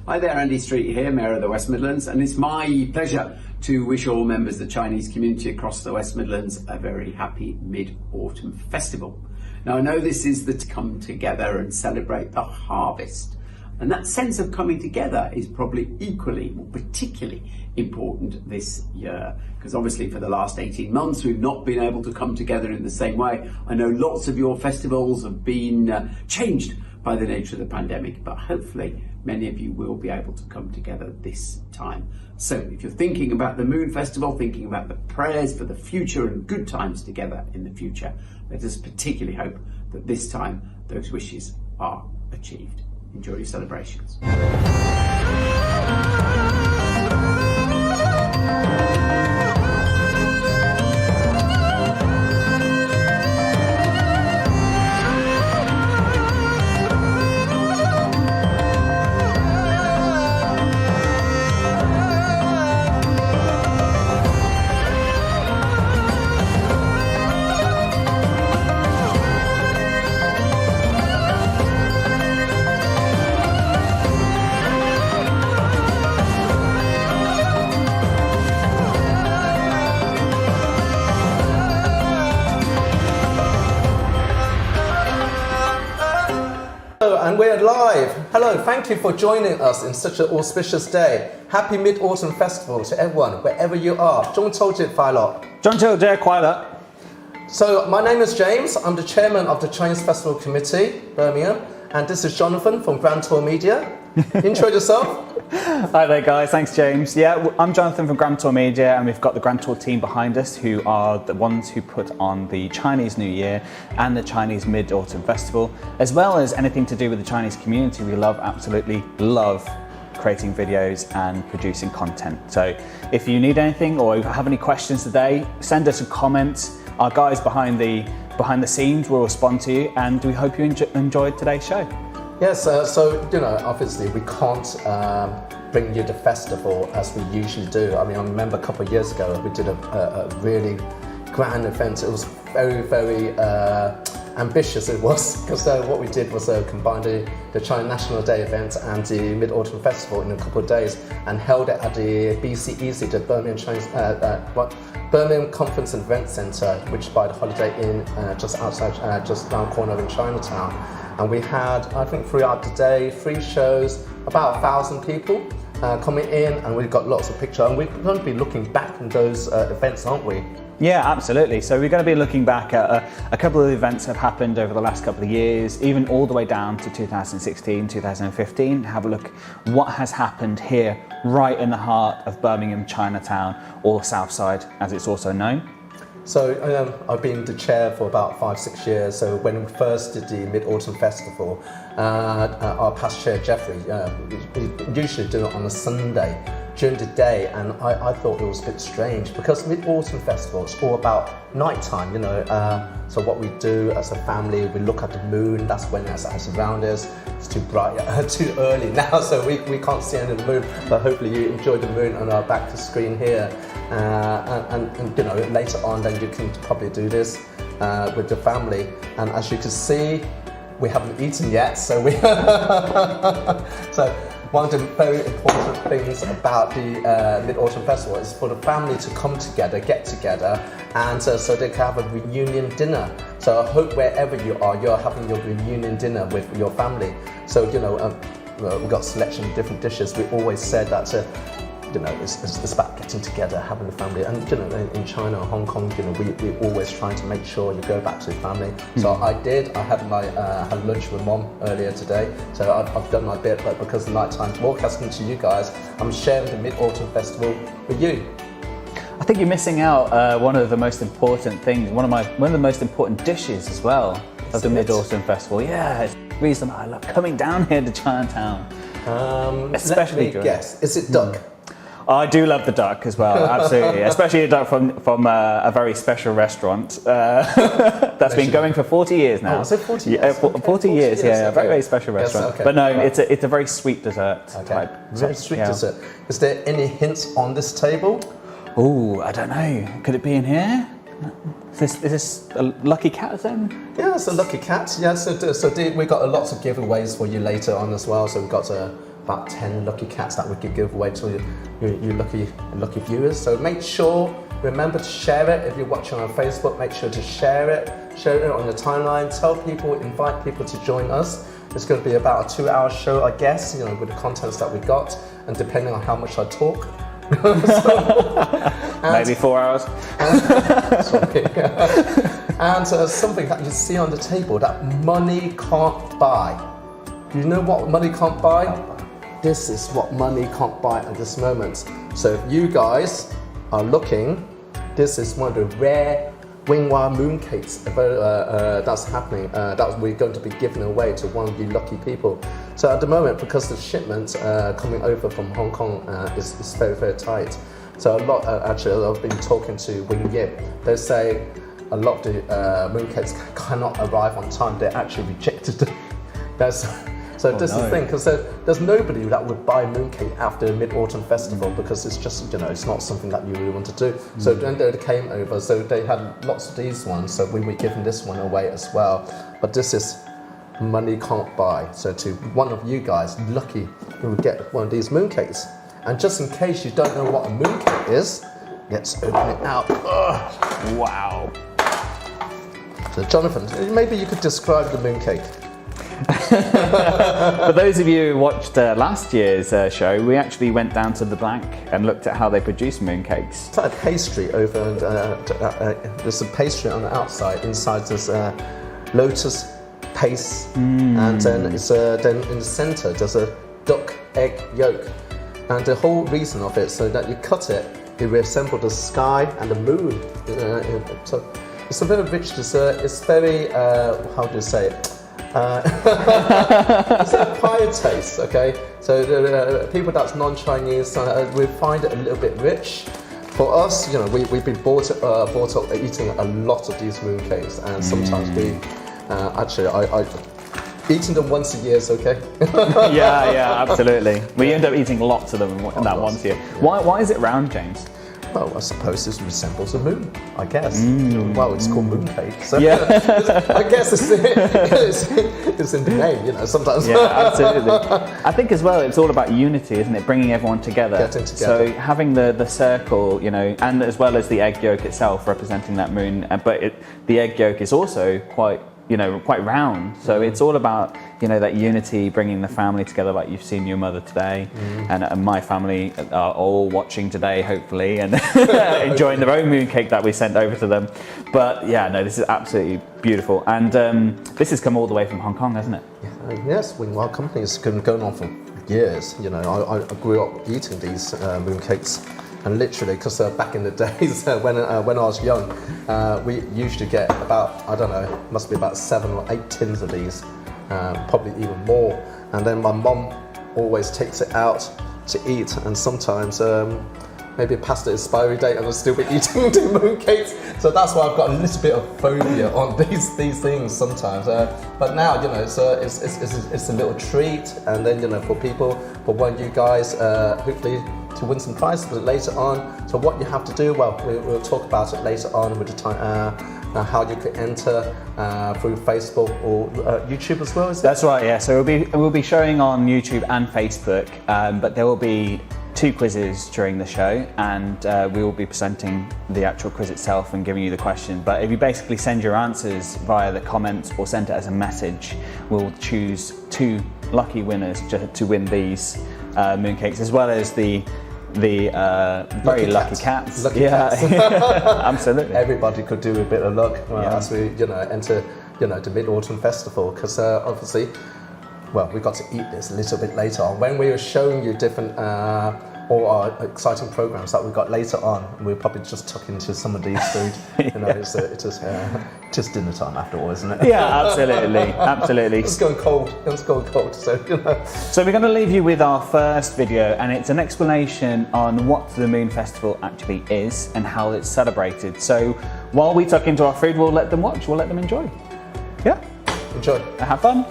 Hi there, Andy Street here, Mayor of the West Midlands, and it's my pleasure to wish all members of the Chinese community across the West Midlands a very happy Mid-Autumn Festival. Now I know this is the to come together and celebrate the harvest, and that sense of coming together is probably equally or particularly important this year, because obviously for the last 18 months we've not been able to come together in the same way. I know lots of your festivals have been changed by the nature of the pandemic, but hopefully many of you will be able to come together this time. So if you're thinking about the Moon Festival, thinking about the prayers for the future and good times together in the future, let us particularly hope that this time those wishes are achieved. Enjoy your celebrations. And we're live. Hello, thank you for joining us in such an auspicious day. Happy Mid-Autumn Festival to everyone, wherever you are. 中秋节快乐. 中秋节快乐. So, my name is James. I'm the chairman of the Chinese Festival Committee, Birmingham. And this is Jonathan from Grand Tour Media. Intro yourself. Hi there guys, thanks James. Yeah, I'm Jonathan from Grand Tour Media, and we've got the Grand Tour team behind us who are the ones who put on the Chinese New Year and the Chinese Mid-Autumn Festival, as well as anything to do with the Chinese community. We absolutely love creating videos and producing content. So if you need anything or have any questions today, send us a comment. Our guys behind the scenes will respond to you, and we hope you enjoyed today's show. Yes, so you know, obviously we can't bring you the festival as we usually do. I mean, I remember a couple of years ago we did a really grand event. It was very ambitious. It was because what we did was combine the China National Day event and the Mid-Autumn Festival in a couple of days, and held it at the BCEC, the Birmingham Conference and Event Centre, which is by the Holiday Inn just around the corner in Chinatown. And we had, I think, throughout the day, 3 shows, about 1,000 people coming in, and we've got lots of pictures. And we're going to be looking back on those events, aren't we? Yeah, absolutely. So we're going to be looking back at a couple of events that have happened over the last couple of years, even all the way down to 2016, 2015. Have a look what has happened here, right in the heart of Birmingham Chinatown, or Southside, as it's also known. So I've been the chair for about 5-6 years. So when we first did the Mid-Autumn Festival, our past chair Jeffrey, we usually do it on a Sunday during the day, and I thought it was a bit strange because Mid-Autumn Festival is all about nighttime, you know. So what we do as a family, we look at the moon. That's when it's around us. It's too bright, too early now, so we can't see any of the moon. But hopefully you enjoy the moon on our back to screen here. And you know, later on, then you can probably do this with the family. And as you can see, we haven't eaten yet, so we so. One of the very important things about the Mid-Autumn Festival is for the family to come together, get together, and so they can have a reunion dinner. So I hope wherever you are, you're having your reunion dinner with your family. So, you know, we've got a selection of different dishes. We always said that, you know, it's about getting together, having a family. And, you know, in China, Hong Kong, you know, we always trying to make sure you go back to your family. So I had had lunch with Mom earlier today. So I've done my bit, but because of night time broadcasting to you guys, I'm sharing the Mid-Autumn Festival with you. I think you're missing out one of the most important things, one of the most important dishes as well of the Mid-Autumn Festival. Yeah, it's the reason I love coming down here to Chinatown. Especially let me guess, is it duck? I do love the duck as well, absolutely. Especially a duck from a very special restaurant that's been going for 40 years now. Oh, is it 40 years? Yeah, 40 years, yeah, a very special restaurant. Yes, okay. But no, it's a very sweet dessert type. Very sweet dessert. Is there any hints on this table? Oh, I don't know. Could it be in here? Is this a lucky cat then? Yeah, it's a lucky cat. Yeah, so we got lots of giveaways for you later on as well. So we've got about 10 lucky cats that we could give away to you lucky viewers. So remember to share it. If you're watching on Facebook, make sure to share it on your timeline, tell people, invite people to join us. It's going to be about a 2-hour show, I guess, with the contents that we got, and depending on how much I talk. Maybe 4 hours. And something that you see on the table that money can't buy. Do you know what money can't buy? This is what money can't buy at this moment. So if you guys are looking, this is one of the rare Winghua mooncakes that's happening, that we're going to be giving away to one of you lucky people. So at the moment, because the shipment coming over from Hong Kong is very, very tight. So a lot, actually, I've been talking to Wing Yip. They say a lot of the mooncakes cannot arrive on time. They're actually rejected. So this is the thing, because there's nobody that would buy mooncake after Mid-Autumn Festival, because it's just, it's not something that you really want to do. So then they came over, so they had lots of these ones, so we were giving this one away as well. But this is money can't buy. So to one of you guys, lucky, you will get one of these mooncakes. And just in case you don't know what a mooncake is, let's open it out. Ugh. Wow. So Jonathan, maybe you could describe the mooncake. For those of you who watched last year's show, we actually went down to the Blank and looked at how they produce mooncakes. It's like a pastry over, and there's a pastry on the outside. Inside there's lotus paste, and then then in the centre there's a duck egg yolk. And the whole reason of it, so that you cut it, you resemble the sky and the moon. So it's a very rich dessert. It's very, how do you say it? It's a pie taste, okay? So the people that's non-Chinese, we find it a little bit rich. For us, we've been brought up eating a lot of these mooncakes, and sometimes we, I eating them once a year is okay. yeah, absolutely. We end up eating lots of them in that once a year. Why is it round, James? Well, I suppose this resembles a moon, I guess. Well, it's called mooncake, so yeah. I guess it's in the name, sometimes. Yeah, absolutely. I think as well, it's all about unity, isn't it? Bringing everyone together. Getting together. So having the circle, and as well as the egg yolk itself representing that moon, but the egg yolk is also quite round. So it's all about, that unity, bringing the family together, like you've seen your mother today, and my family are all watching today, hopefully, and enjoying their own mooncake that we sent over to them. But this is absolutely beautiful. And this has come all the way from Hong Kong, hasn't it? Yes, Winghua Company has been going on for years. I grew up eating these mooncakes. And literally, because back in the days when I was young, we used to get about, I don't know, must be about 7 or 8 tins of these, probably even more. And then my mum always takes it out to eat, and sometimes maybe past the expiry date and I'll still be eating the mooncakes. So that's why I've got a little bit of phobia on these things sometimes. But now, it's a little treat, and then, for people, for one of you guys, hopefully, to win some prizes later on. So what you have to do, well, we'll talk about it later on with the time, how you can enter through Facebook or YouTube as well, is it? That's right, yeah. So we'll be showing on YouTube and Facebook, but there will be 2 quizzes during the show, and we will be presenting the actual quiz itself and giving you the question. But if you basically send your answers via the comments or send it as a message, we'll choose 2 lucky winners to win these mooncakes, as well as the very lucky cats. Lucky cats. Absolutely. Everybody could do a bit of luck as we enter the Mid-Autumn Festival, because obviously, well, we got to eat this a little bit later on when we were showing you different all our exciting programs that we got later on. We'll probably just tuck into some of these food. It's just dinner time after all, isn't it? Yeah, absolutely. It's going cold. So So we're going to leave you with our first video, and it's an explanation on what the Moon Festival actually is and how it's celebrated. So while we tuck into our food, we'll let them watch. We'll let them enjoy. Yeah. Enjoy. Have fun.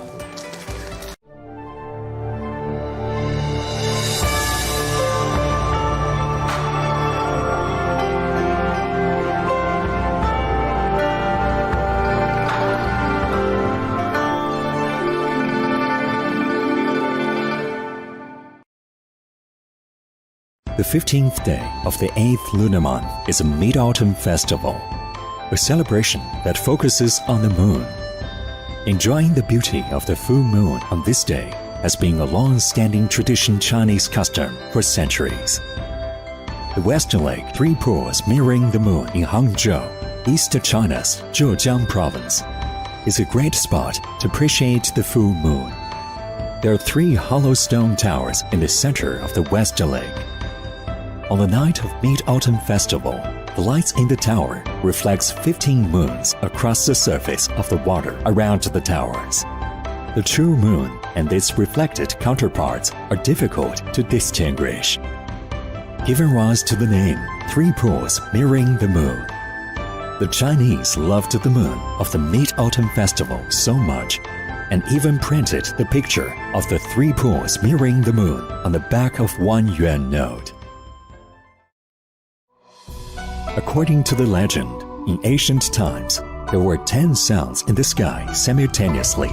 The 15th day of the 8th lunar month is a Mid-Autumn Festival, a celebration that focuses on the moon. Enjoying the beauty of the full moon on this day has been a long-standing traditional Chinese custom for centuries. The Western Lake, 3 pools mirroring the moon in Hangzhou, East China's Zhejiang province, is a great spot to appreciate the full moon. There are 3 hollow stone towers in the center of the Western Lake. On the night of Mid-Autumn Festival, the lights in the tower reflects 15 moons across the surface of the water around the towers. The true moon and its reflected counterparts are difficult to distinguish, giving rise to the name 3 pools mirroring the moon. The Chinese loved the moon of the Mid-Autumn Festival so much and even printed the picture of the 3 pools mirroring the moon on the back of 1 yuan note. According to the legend, in ancient times, there were 10 suns in the sky simultaneously,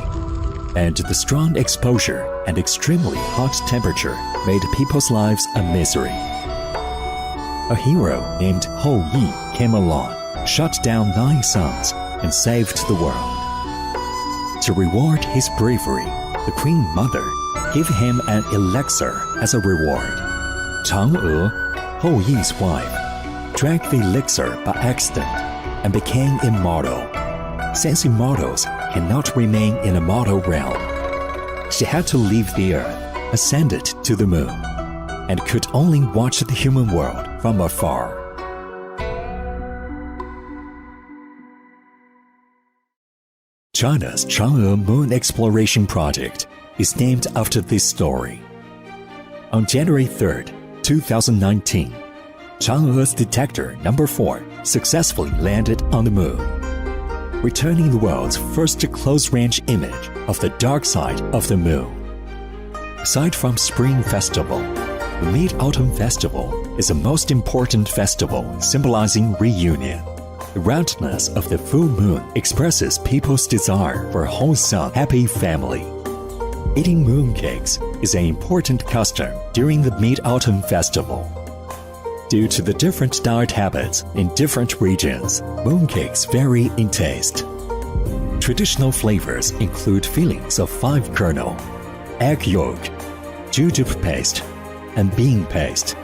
and the strong exposure and extremely hot temperature made people's lives a misery. A hero named Hou Yi came along, shot down 9 suns, and saved the world. To reward his bravery, the Queen Mother gave him an elixir as a reward. Chang'e, Hou Yi's wife, drank the elixir by accident and became immortal. Since immortals cannot remain in a mortal realm, she had to leave the earth, ascended to the moon, and could only watch the human world from afar. China's Chang'e Moon Exploration Project is named after this story. On January 3, 2019, Chang'e's detector number 4 successfully landed on the moon, returning the world's first close-range image of the dark side of the moon. Aside from Spring Festival, the Mid-Autumn Festival is the most important festival symbolizing reunion. The roundness of the full moon expresses people's desire for a wholesome, happy family. Eating mooncakes is an important custom during the Mid-Autumn Festival. Due to the different diet habits in different regions, mooncakes vary in taste. Traditional flavors include fillings of 5 kernel, egg yolk, jujube paste, and bean paste.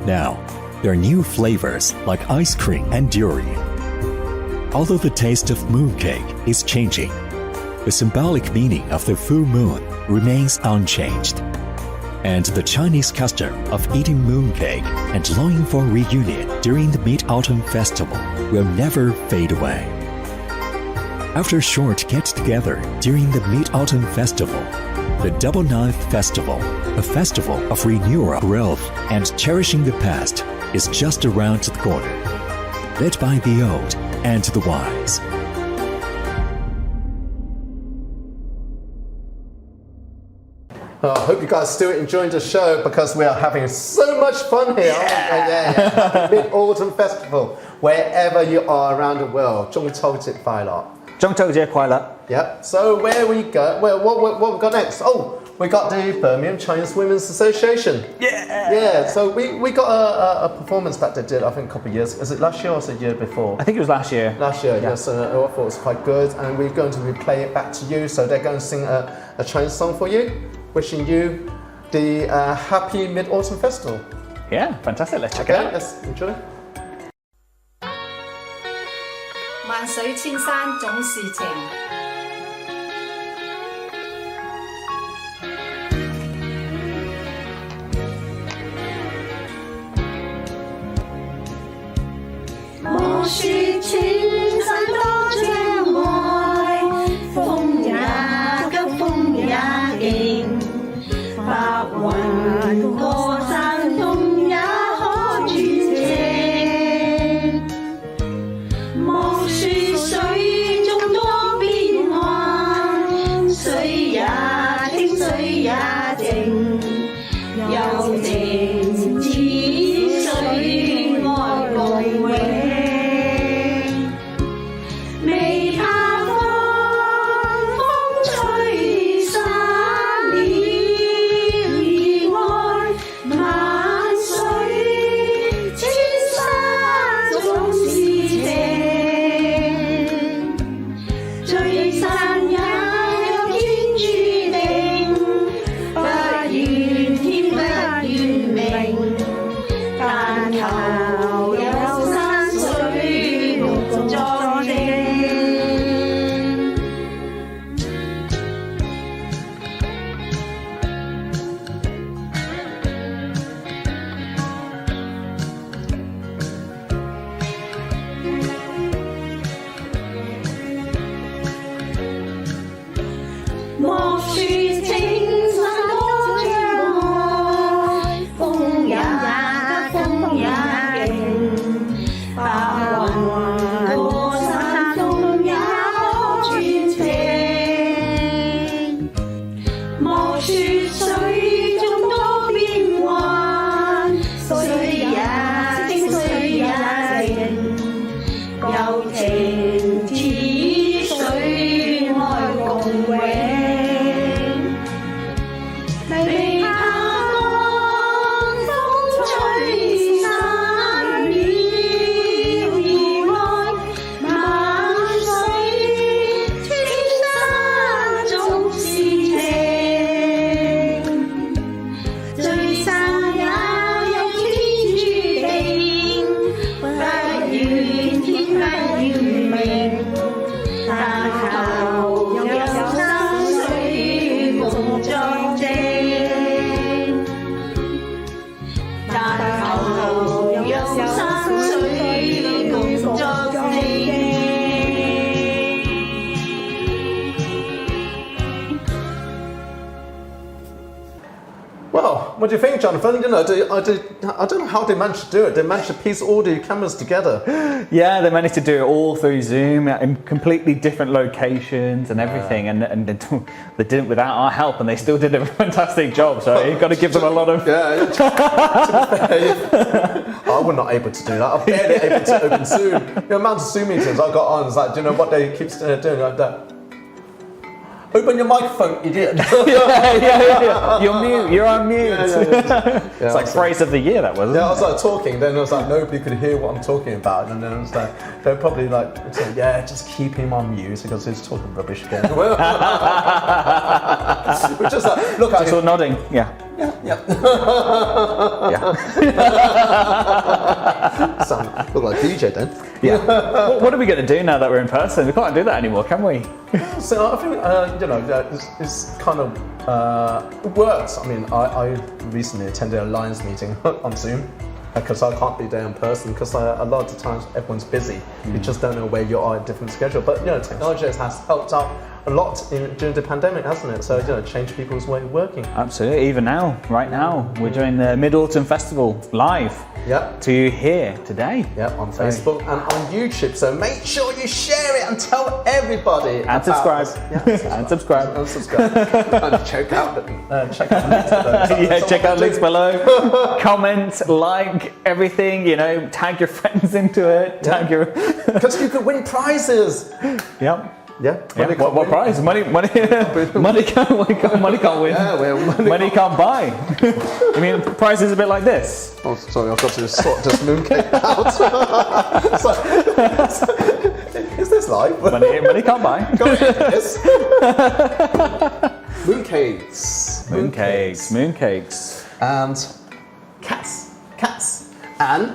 Now, there are new flavors like ice cream and durian. Although the taste of mooncake is changing, the symbolic meaning of the full moon remains unchanged. And the Chinese custom of eating mooncake and longing for reunion during the Mid-Autumn Festival will never fade away. After a short get-together during the Mid-Autumn Festival, the Double Ninth Festival, a festival of renewal, growth, and cherishing the past, is just around the corner, led by the old and the wise. I hope you guys still enjoying the show because we are having so much fun here. Yeah. Mid-Autumn Festival, wherever you are around the world. 中秋節快樂. 中秋節快樂. Yep. So where we go? What we got next? Oh, we got the Birmingham Chinese Women's Association. Yeah. So we got a performance that they did, I think, a couple of years. Is it last year or was it the year before? I think it was last year. Last year, yes. And I thought it was quite good. And we're going to replay it back to you. So they're going to sing a Chinese song for you, wishing you the happy Mid-Autumn Festival. Yeah, fantastic. Let's check it out. Let's enjoy. 萬水千山總是情，莫說千山多障礙，風也急，風也勁，白雲過山峰也可絕情。莫說水中多變幻，水也清，水也靜，柔情似水愛共永。What do you think, Jonathan? You know, I don't know how they managed to do it. They managed to piece all the cameras together. Yeah, they managed to do it all through Zoom in completely different locations and everything, and they did it without our help, and they still did a fantastic job. So you've got to give them a lot of. I was not able to do that. I'm barely able to open Zoom. The amount of Zoom meetings I got on is like, do you know what they keep doing like that? Open your microphone, idiot. yeah. You're mute. You're on mute. It's like phrase of the year, that was. Yeah, I was like talking, then I was like, nobody could hear what I'm talking about. And then I was like, they're probably like, yeah, just keep him on mute because he's talking rubbish again. Which is like, look at just all nodding. Yeah. Look like DJ then. Yeah. What are we going to do now that we're in person? We can't do that anymore, can we? So I think, you know, it's kind of it works. I mean, I recently attended a Lions meeting on Zoom because I can't be there in person because a lot of the times everyone's busy. You just don't know where you are at a different schedule. But, you know, technology has helped out a lot during the pandemic, hasn't it? So, you know, change people's way of working. Absolutely. Even now, right now, we're doing the Mid-Autumn Festival live. Yep. To here today. Yep, on Facebook and on YouTube. So make sure you share it and tell everybody. And subscribe. And subscribe. And subscribe. And check out the links below. Yeah, check out links below. Comment, like everything. You know, tag your friends into it. Tag your. Because you could win prizes. Yep. Yeah. What prize? Money can't win. Yeah, money can't buy. I mean, prize is a bit like this. Oh, sorry, I've got to sort this mooncake out. Is this live? Money can't buy. Mooncakes. And cats. And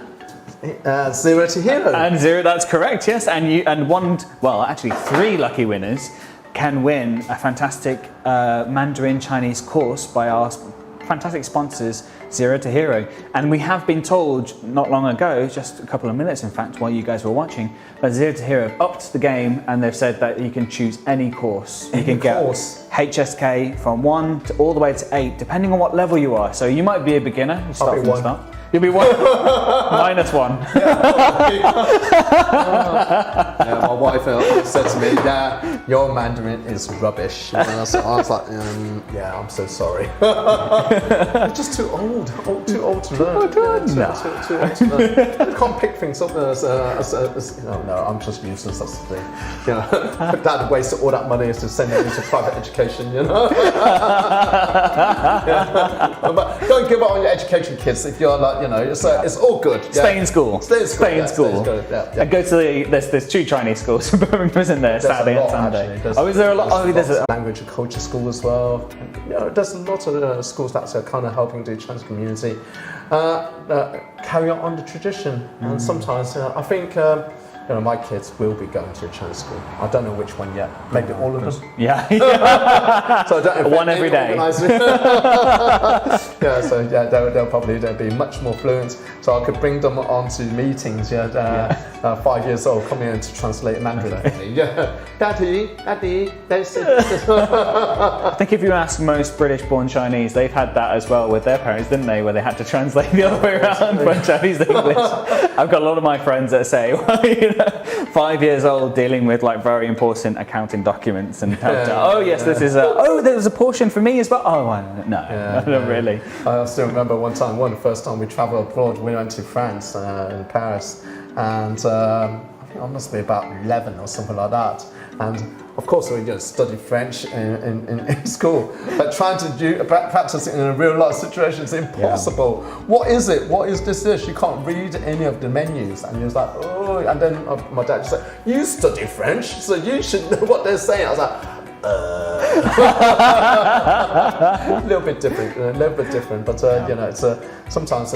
0 to hero. And 0, that's correct, yes. Actually 3 lucky winners can win a fantastic Mandarin Chinese course by our fantastic sponsors, 0 to Hero. And we have been told not long ago, just a couple of minutes in fact, while you guys were watching, that 0 to Hero have upped the game and they've said that you can choose any course. You can get HSK from 1 to all the way to 8, depending on what level you are. So you might be a beginner, you start from the start. You'll be 1. -1. My wife said to me, "Yeah, your Mandarin is rubbish." And so I was like, "Yeah, I'm so sorry." You're just too old to learn. Too old to learn. You can't pick things up no, I'm just useless. That's the thing. You know, Dad wasted all that money to send them into private education. You know. But don't give up on your education, kids. If you're like, you know, it's all good. Yeah. Stay in school. Yeah. And go to there's 2 Chinese schools in Birmingham, isn't there? Saturday and Sunday. Is there a lot? There's a language and culture school as well. You know, there's a lot of schools that are kind of helping the Chinese community carry on the tradition. And sometimes, I think. You know, my kids will be going to a Chinese school. I don't know which one yet. Maybe all of them. Yeah. So I don't know. One every day. They'll be much more fluent. So I could bring them onto meetings. 5 years old, coming in to translate Mandarin. Daddy, that's it. I think if you ask most British-born Chinese, they've had that as well with their parents, didn't they? Where they had to translate the other way around from Chinese to English. I've got a lot of my friends that say, well, you know, 5 years old dealing with like very important accounting documents and this is there's a portion for me as well. Not really. I still remember the first time we travelled abroad, we went to France in Paris, and I think I must be about 11 or something like that. And of course, we studied French in school, but trying to practice it in a real life situation is impossible. Yeah. What is it? What is this dish? You can't read any of the menus, and you're like, oh. And then my dad just said, "You study French, so you should know what they're saying." I was like, a little bit different, but you know, it's sometimes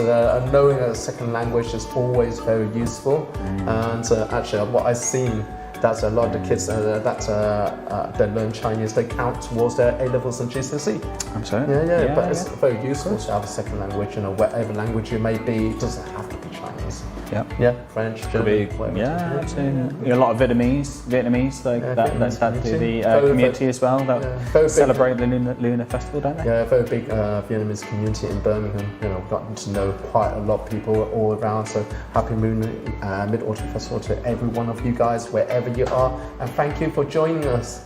knowing a second language is always very useful. And actually, what I've seen. That's a lot of the kids that learn Chinese, they count towards their A-levels and GCSE. Absolutely. But it's very useful to have a second language, you know, whatever language you may be, it doesn't have to be Chinese. Yeah, French, Probably, German, whatever. yeah, absolutely. A lot of Vietnamese, like that's had to the community as well that celebrate the Lunar Festival, don't they? Yeah, a very big Vietnamese community in Birmingham. You know, gotten to know quite a lot of people all around. So happy Mid-Autumn Festival to every one of you guys, wherever you are, and thank you for joining us.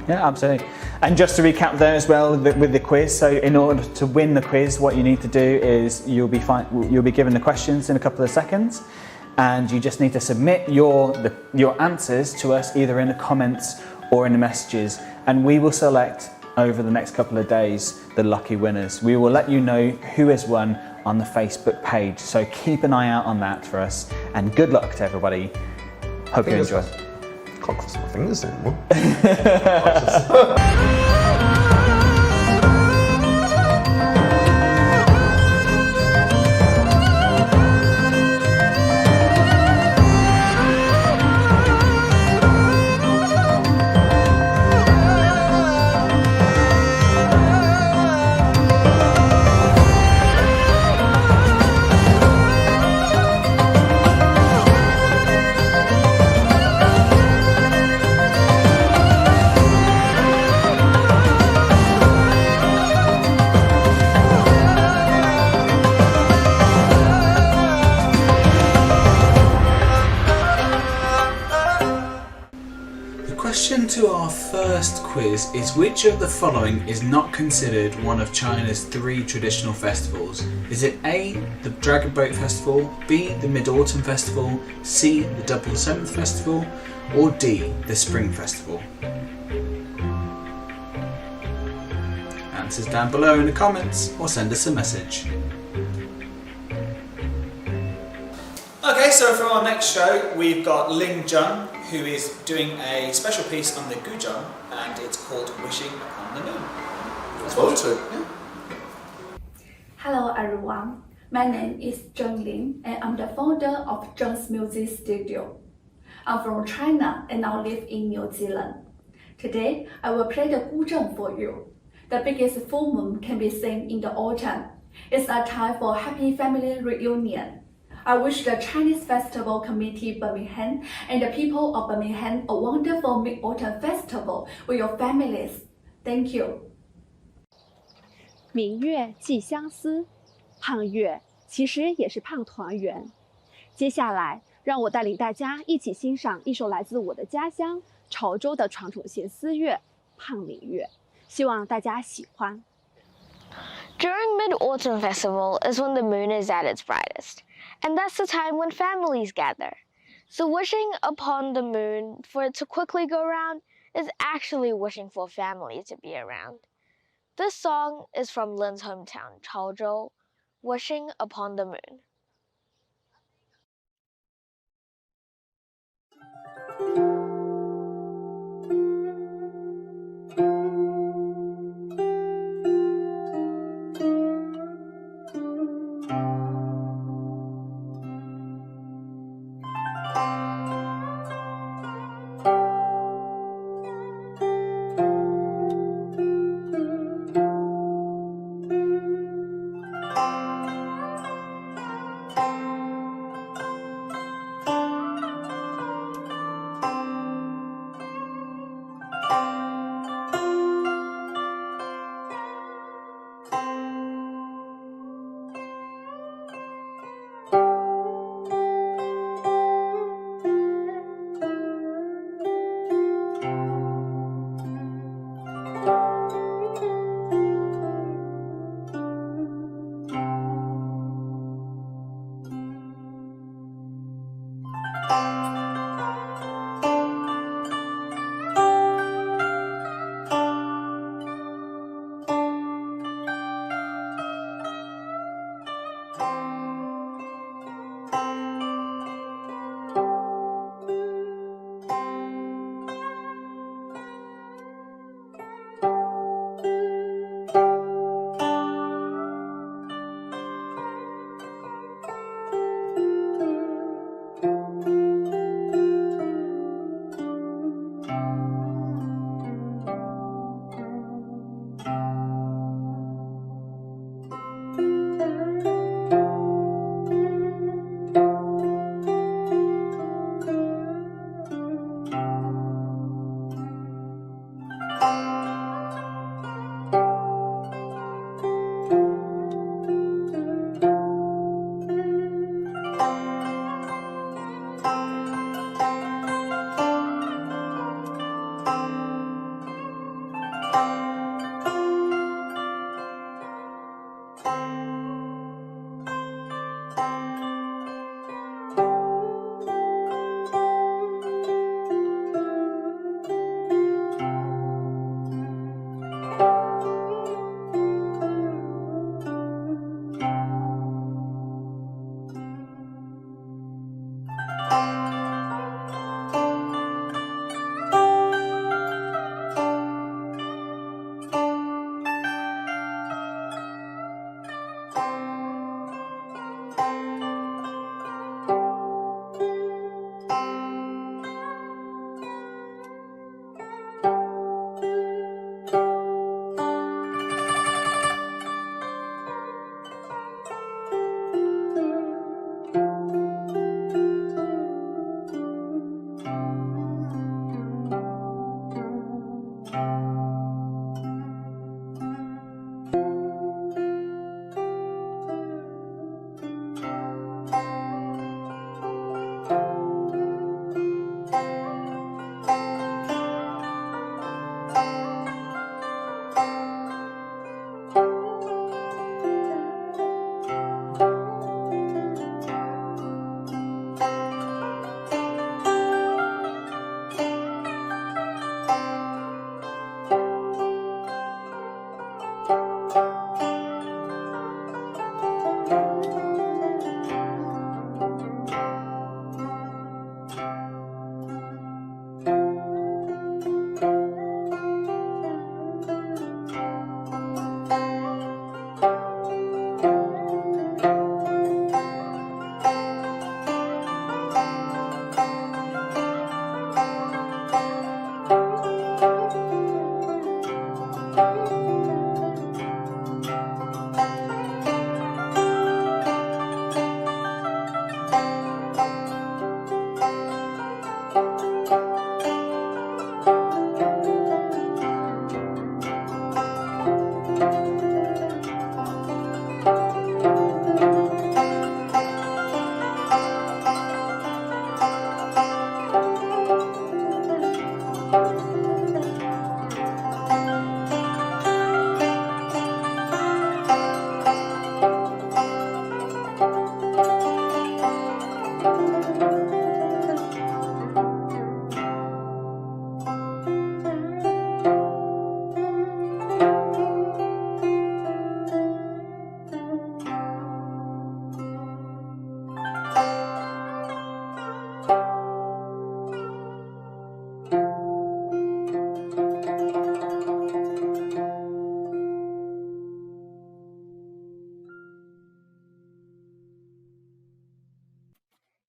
Yeah, absolutely. And just to recap there as well with the quiz, so in order to win the quiz, what you need to do is you'll be given the questions in a couple of seconds, and you just need to submit your answers to us either in the comments or in the messages, and we will select over the next couple of days the lucky winners. We will let you know who has won on the Facebook page, so keep an eye out on that for us, and good luck to everybody. Hope you enjoy. Can't cross my fingers anymore. The question to our first quiz is, which of the following is not considered one of China's 3 traditional festivals? Is it A, the Dragon Boat Festival, B, the Mid-Autumn Festival, C, the Double 7th Festival, or D, the Spring Festival? Answers down below in the comments or send us a message. Okay, so for our next show we've got Ling Jung, who is doing a special piece on the Guzheng, and it's called Wishing Upon the Moon. Let's watch it. Yeah. Hello everyone, my name is Zheng Lin and I'm the founder of Zheng's Music Studio. I'm from China and now live in New Zealand. Today I will play the Guzheng for you. The biggest full moon can be seen in the autumn. It's a time for happy family reunion. I wish the Chinese Festival Committee Birmingham and the people of Birmingham a wonderful Mid-Autumn Festival with your families. Thank you. 明月寄相思，盼月其实也是盼团圆。接下来，让我带领大家一起欣赏一首来自我的家乡潮州的传统弦思乐《盼明月》，希望大家喜欢。During Mid-Autumn Festival is when the moon is at its brightest, and that's the time when families gather. So wishing upon the moon for it to quickly go round is actually wishing for family to be around. This song is from Lin's hometown, Chaozhou, Wishing Upon the Moon.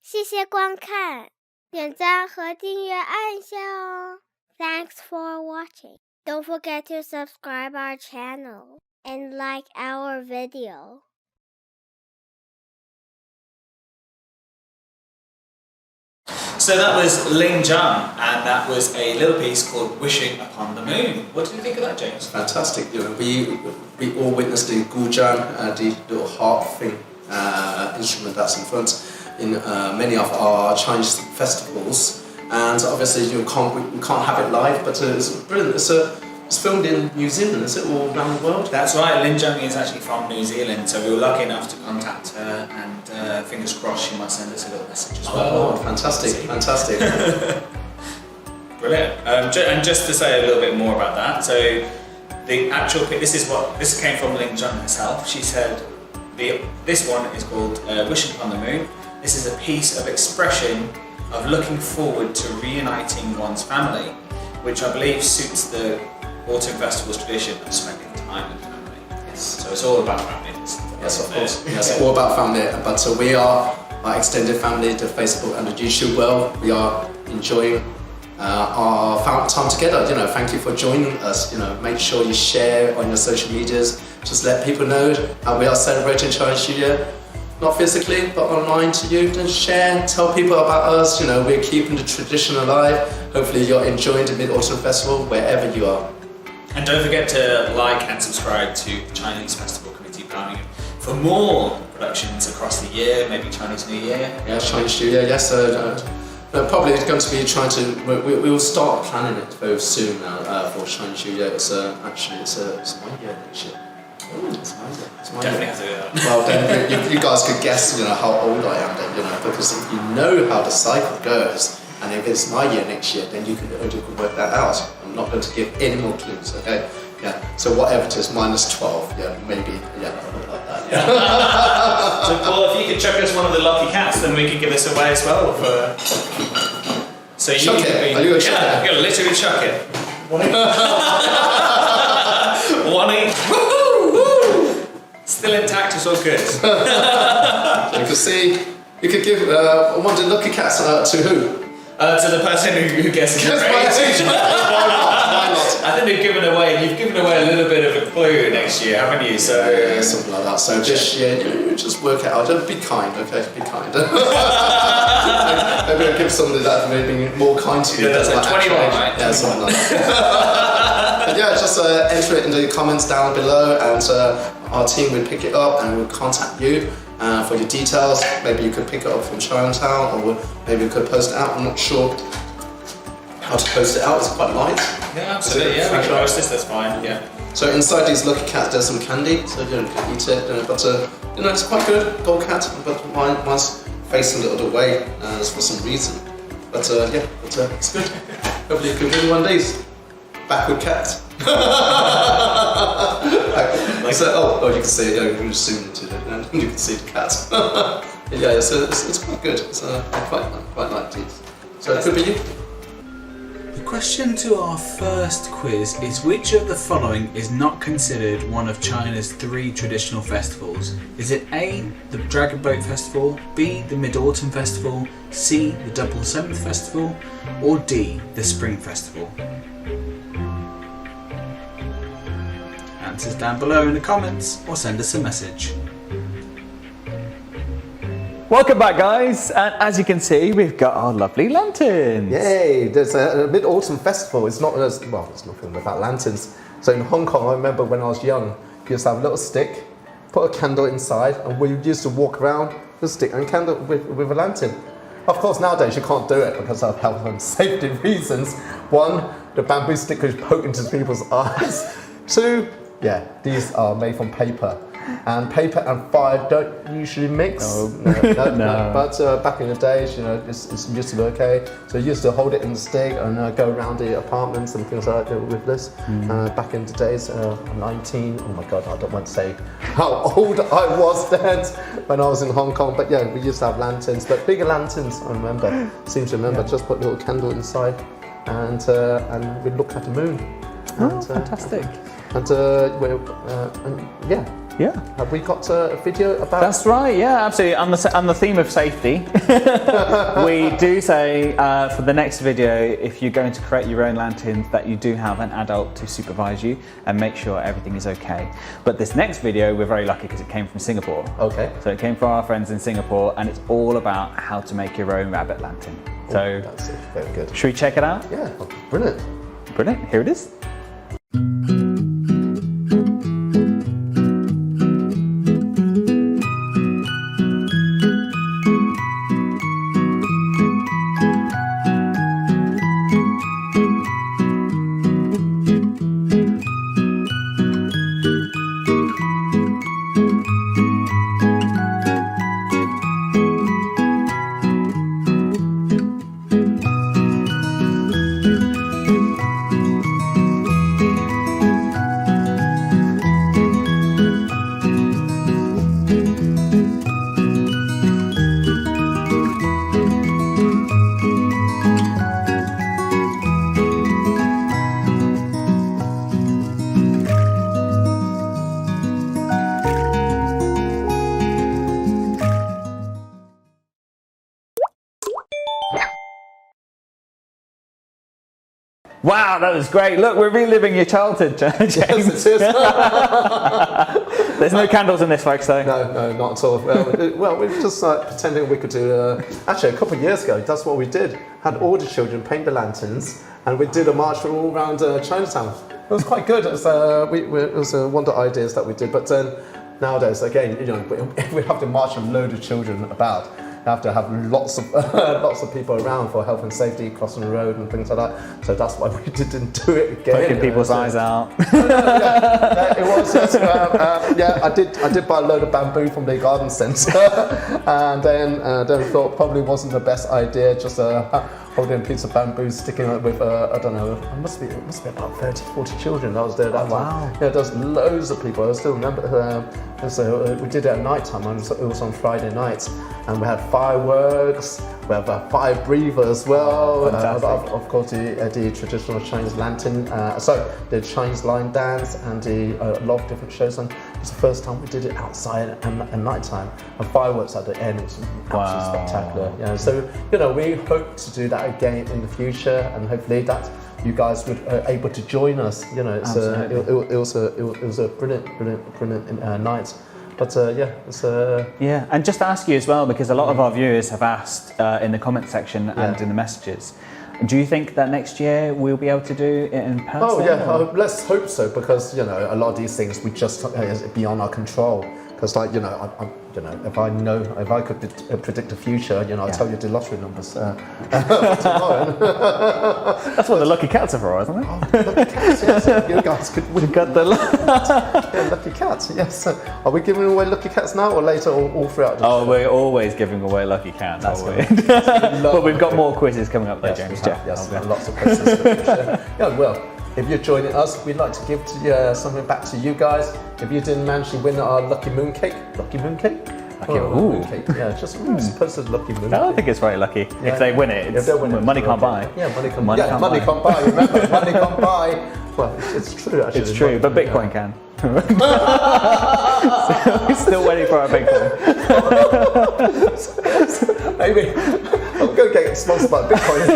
谢谢观看，点赞和订阅按一下哦。Thanks for watching. Don't forget to subscribe our channel and like our video. So that was Ling Zhang, and that was a little piece called Wishing Upon the Moon. What did you think of that, James? Fantastic. You know, we all witnessed the guzheng, the little harp thing, instrument that's in front in many of our Chinese festivals. And obviously we can't have it live, but it's brilliant. It's filmed in New Zealand, is it, all around the world? That's right, Ling Zhang is actually from New Zealand, so we were lucky enough to contact her, and fingers crossed she might send us a little message as well. Oh, fantastic, fantastic. Brilliant. And just to say a little bit more about that, so the actual, this came from Ling Zhang herself. She said, this one is called Wishing Upon the Moon. This is a piece of expression of looking forward to reuniting one's family, which I believe suits the Autumn Festival's tradition of spending time with family. Yes. So it's all about family. Yes, of course. Yes, all about family. But we are our extended family, the Facebook and the YouTube world. We are enjoying our time together. You know, thank you for joining us. You know, make sure you share on your social medias. Just let people know how we are celebrating Chinese New Year. Not physically, but online to you. Then share, tell people about us. You know, we're keeping the tradition alive. Hopefully you're enjoying the Mid-Autumn Festival wherever you are. And don't forget to like and subscribe to the Chinese Festival Committee Birmingham for more productions across the year, maybe Chinese New Year. Yeah, Chinese New Year, yes. Probably going to be trying to. We will start planning it very soon now for Chinese New Year. It's actually it's my year next year. It's my year. It's my Definitely year. have to do that. Well, then you guys could guess, how old I am then, because if you know how the cycle goes, and if it's my year next year, then you can work that out. I'm not going to give any more clues, okay? Yeah. So whatever it is, minus 12. Yeah, maybe. Yeah, like that. Yeah. So, Paul, if you could chuck us one of the lucky cats, then we could give this away as well. So you chuck it. Are you going to chuck it? I'm going to literally chuck it. 1 each. Still intact, it's all good. So you can see, you could give one of the lucky cats to who? To the person who guesses your age. Why not? I think you've given away a little bit of a clue next year, haven't you? So yeah, something like that. So this year, you just work it out. Just be kind, okay? Be kind. Maybe I'll give somebody that maybe more kind to you. Yeah, that's like 21, right? Yeah, something like that. But yeah, just enter it in the comments down below, and our team will pick it up and we'll contact you for your details. Maybe you could pick it up from Chinatown, or maybe you could post it out. I'm not sure how to post it out. It's quite light. Yeah, absolutely. Yeah, we can post this. That's fine. Yeah. So inside these lucky cats, there's some candy, so you can eat it. But it's quite good. Gold cat, but mine's facing the other way for some reason. But it's good. Hopefully you can win one of these. Backward cat. So, you can see it. Yeah, you can just zoom into it, and you can see the cat. Yeah, so it's quite good. It's I quite like these. So it could be you. The question to our first quiz is, which of the following is not considered one of China's 3 traditional festivals? Is it A, the Dragon Boat Festival, B, the Mid-Autumn Festival, C, the Double 7th Festival, or D, the Spring Festival? Answers down below in the comments, or send us a message. Welcome back, guys, and as you can see, we've got our lovely lanterns. Yay! There's a Mid-Autumn Festival. It's not there's nothing without lanterns. So in Hong Kong, I remember when I was young, you used to have a little stick, put a candle inside, and we used to walk around with a stick and candle with a lantern. Of course, nowadays you can't do it because of health and safety reasons. 1, the bamboo stick could poke into people's eyes. 2, these are made from paper. And paper and fire don't usually mix. No. But back in the days, it's used to be okay. So you used to hold it in the stick and go around the apartments and things like that with this. Back in the days, I'm 19. Oh my God, I don't want to say how old I was then when I was in Hong Kong. But yeah, we used to have lanterns, but bigger lanterns. I seem to remember. Just put a little candle inside, and we'd look at the moon. Fantastic. Yeah. Have we got a video about? That's right. Yeah, absolutely. On the theme of safety, we do say for the next video, if you're going to create your own lanterns, that you do have an adult to supervise you and make sure everything is okay. But this next video, we're very lucky because it came from Singapore. Okay. So it came from our friends in Singapore, and it's all about how to make your own rabbit lantern. So that's very good. Should we check it out? Yeah. Brilliant. Brilliant. Here it is. Wow, that was great. Look, we're reliving your childhood, James. Yes, it is. There's no candles in this, folks, though. No, not at all. Well, we were just pretending we could do... actually, a couple of years ago, that's what we did. Had all the children paint the lanterns, and we did a march all around Chinatown. It was quite good. It was one of the ideas that we did. But then nowadays, again, you know, if we have to march a load of children about, you have to have lots of lots of people around for health and safety, crossing the road and things like that. So that's why we didn't do it again. Poking people's eyes out. It was. Yeah, I did buy a load of bamboo from the garden centre, and then thought probably wasn't the best idea. Just holding a piece of bamboo, sticking it with I don't know. It must be about 30, 40 children that was there that time. Wow. Yeah, there's loads of people. I still remember. So we did it at night time, and it was on Friday nights, and we had fireworks. We have a fire breather as well. Of course, the traditional Chinese lantern. The Chinese line dance, and a lot of different shows. And it's the first time we did it outside at night time. And fireworks at the end. It was absolutely spectacular. Yeah. So you know, we hope to do that again in the future, and hopefully that you guys would able to join us. You know, it was a brilliant night. But yeah, and just to ask you as well, because a lot of our viewers have asked in the comment section and in the messages, do you think that next year we'll be able to do it in person? Oh yeah, let's hope so, because you know, a lot of these things we just is beyond our control. Because like you know, if I could predict the future, you know, I'll tell you the lottery numbers tomorrow. That's what the lucky cats are for, isn't it? Oh, lucky cats, yes. You guys could win. Got the lucky cats, yes. Are we giving away lucky cats now or later, or all throughout? We're always giving away lucky cats. But we've got more quizzes coming up there, James. Yes, lots of quizzes. Yeah, well. If you're joining us, we'd like to give something back to you guys. If you didn't manage to win our lucky mooncake, mooncake. Yeah, just supposed to lucky mooncake. I don't think it's very lucky. Yeah. If they win it, money can't buy. Yeah, money can't buy. Remember, money can't buy. Well, it's true actually. It's true, but Bitcoin can. So we're still waiting for our Bitcoin. Maybe I'm going to get sponsored by Bitcoin.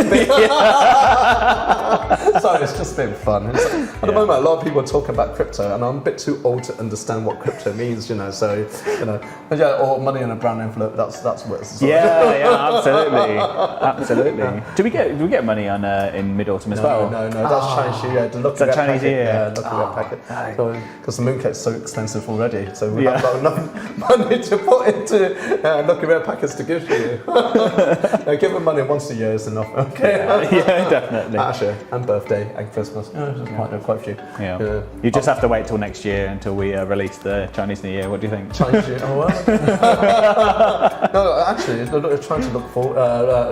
Sorry, it's just a bit of fun. At the moment, a lot of people are talking about crypto, and I'm a bit too old to understand what crypto means. You know, so you know, or money in a brown envelope. That's what it's. Yeah, absolutely. Do we get money on in Mid Autumn as well? No, that's Chinese New Year. Is that Chinese New Year? Yeah, lucky red packet. Because the mooncake's so expensive already, so we haven't got enough money to put into lucky red packets to give to you. Give them money once a year is enough. Okay. Yeah, definitely. Actually, and birthday and Christmas. Quite a few. Yeah. You just have to wait till next year until we release the Chinese New Year. What do you think? Chinese New Year. Oh well. No, actually, trying to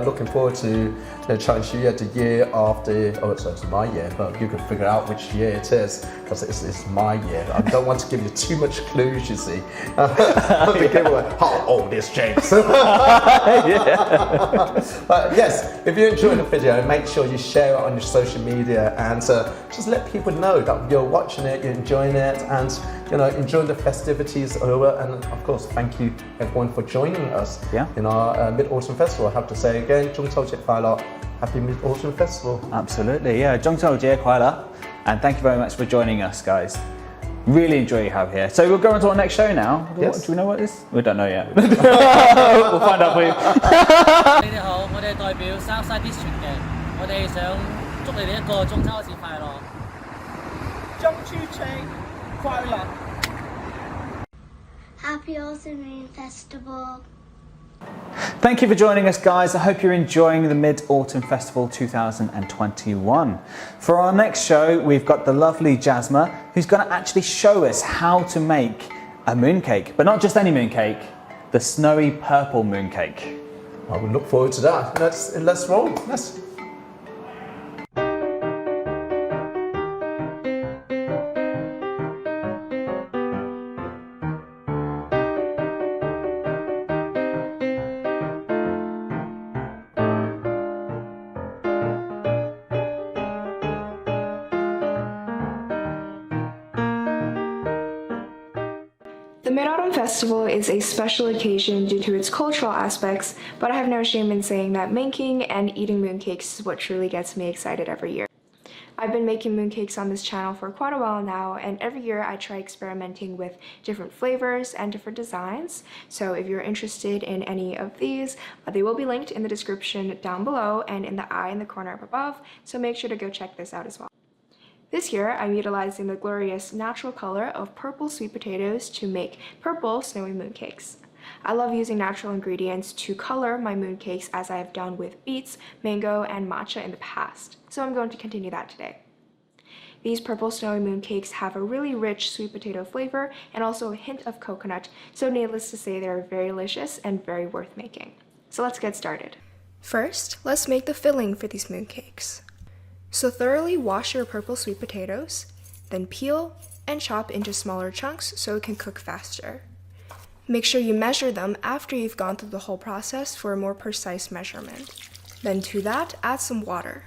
looking forward to the Chinese New Year, the year after. Oh, it's my year, but you can figure out which year it is because it's my year. I don't want to give you too much clues. You see, how old is James? But yes, if you enjoyed the video, make sure you share it on your social media and just let people know that you're watching it, you're enjoying it, and you know, enjoying the festivities over. And of course, thank you everyone for joining us in our Mid-Autumn Festival. I have to say again, 中秋节快乐. Happy Mid-Autumn Festival. Absolutely, yeah. 中秋节快乐. And thank you very much for joining us, guys. Really enjoy you have here. So we'll go on to our next show now. Yes. Do we know what it is? We don't know yet. We'll find out for you. 你哋好，我哋代表Southside District 嘅，我哋想祝你哋一個中秋節快樂。中秋節快樂。Happy Autumn Moon Festival. Thank you for joining us, guys. I hope you're enjoying the Mid-Autumn Festival 2021. For our next show, we've got the lovely Jasma, who's going to actually show us how to make a mooncake, but not just any mooncake, the snowy purple mooncake. I will look forward to that. Let's roll. Let's. The Mid-Autumn Festival is a special occasion due to its cultural aspects, but I have no shame in saying that making and eating mooncakes is what truly gets me excited every year. I've been making mooncakes on this channel for quite a while now, and every year I try experimenting with different flavors and different designs. So if you're interested in any of these, they will be linked in the description down below and in the eye in the corner up above, so make sure to go check this out as well. This year, I'm utilizing the glorious natural color of purple sweet potatoes to make purple snowy mooncakes. I love using natural ingredients to color my mooncakes as I have done with beets, mango, and matcha in the past, so I'm going to continue that today. These purple snowy mooncakes have a really rich sweet potato flavor and also a hint of coconut, so needless to say they're very delicious and very worth making. So let's get started. First, let's make the filling for these mooncakes. So thoroughly wash your purple sweet potatoes, then peel and chop into smaller chunks so it can cook faster. Make sure you measure them after you've gone through the whole process for a more precise measurement. Then to that, add some water.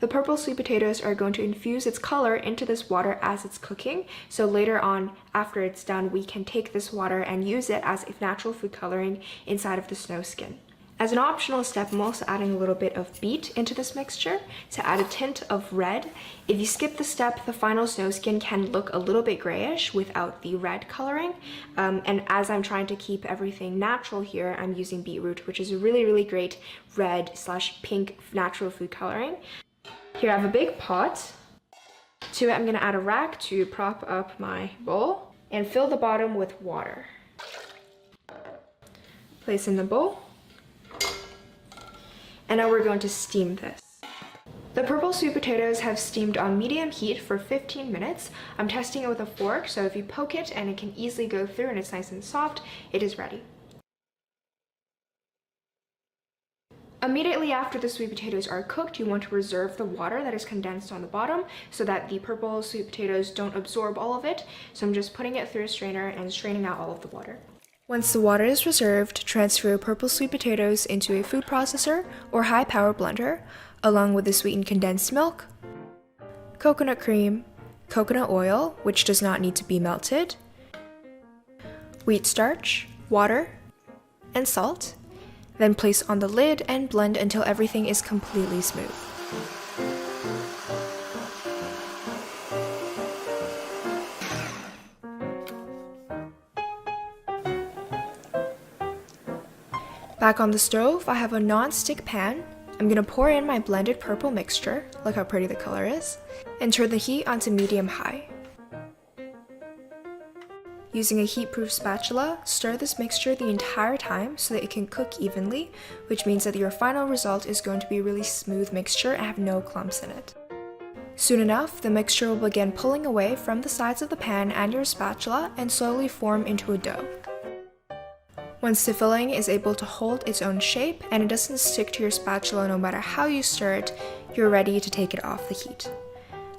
The purple sweet potatoes are going to infuse its color into this water as it's cooking, so later on, after it's done, we can take this water and use it as a natural food coloring inside of the snow skin. As an optional step, I'm also adding a little bit of beet into this mixture to add a tint of red. If you skip the step, the final snow skin can look a little bit grayish without the red coloring. And as I'm trying to keep everything natural here, I'm using beetroot, which is a really great red/pink natural food coloring. Here I have a big pot. To it, I'm gonna add a rack to prop up my bowl and fill the bottom with water. Place in the bowl. And now we're going to steam this. The purple sweet potatoes have steamed on medium heat for 15 minutes. I'm testing it with a fork, so if you poke it and it can easily go through and it's nice and soft, it is ready. Immediately after the sweet potatoes are cooked, you want to reserve the water that is condensed on the bottom so that the purple sweet potatoes don't absorb all of it. So I'm just putting it through a strainer and straining out all of the water. Once the water is reserved, transfer purple sweet potatoes into a food processor or high-power blender, along with the sweetened condensed milk, coconut cream, coconut oil, which does not need to be melted, wheat starch, water, and salt. Then place on the lid and blend until everything is completely smooth. Back on the stove, I have a non-stick pan. I'm gonna pour in my blended purple mixture, look how pretty the color is, and turn the heat onto medium-high. Using a heat-proof spatula, stir this mixture the entire time so that it can cook evenly, which means that your final result is going to be a really smooth mixture and have no clumps in it. Soon enough, the mixture will begin pulling away from the sides of the pan and your spatula and slowly form into a dough. Once the filling is able to hold its own shape and it doesn't stick to your spatula no matter how you stir it, you're ready to take it off the heat.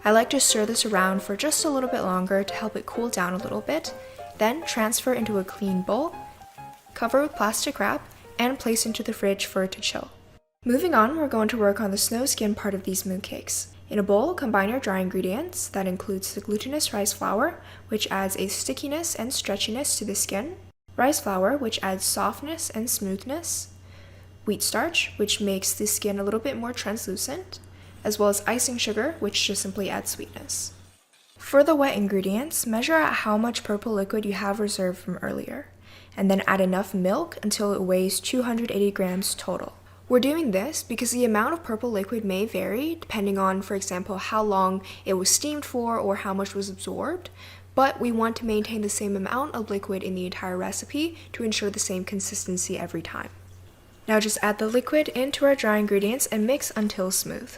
I like to stir this around for just a little bit longer to help it cool down a little bit, then transfer into a clean bowl, cover with plastic wrap, and place into the fridge for it to chill. Moving on, we're going to work on the snow skin part of these mooncakes. In a bowl, combine your dry ingredients. That includes the glutinous rice flour, which adds a stickiness and stretchiness to the skin, rice flour, which adds softness and smoothness, wheat starch, which makes the skin a little bit more translucent, as well as icing sugar, which just simply adds sweetness. For the wet ingredients, measure out how much purple liquid you have reserved from earlier, and then add enough milk until it weighs 280 grams total. We're doing this because the amount of purple liquid may vary depending on, for example, how long it was steamed for or how much was absorbed, but we want to maintain the same amount of liquid in the entire recipe to ensure the same consistency every time. Now just add the liquid into our dry ingredients and mix until smooth.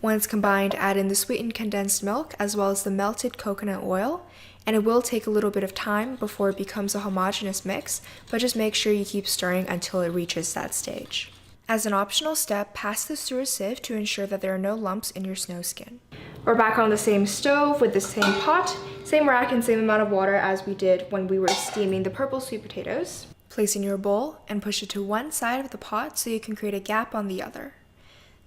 Once combined, add in the sweetened condensed milk as well as the melted coconut oil, and it will take a little bit of time before it becomes a homogeneous mix, but just make sure you keep stirring until it reaches that stage. As an optional step, pass this through a sieve to ensure that there are no lumps in your snow skin. We're back on the same stove with the same pot, same rack and same amount of water as we did when we were steaming the purple sweet potatoes. Place in your bowl and push it to one side of the pot so you can create a gap on the other.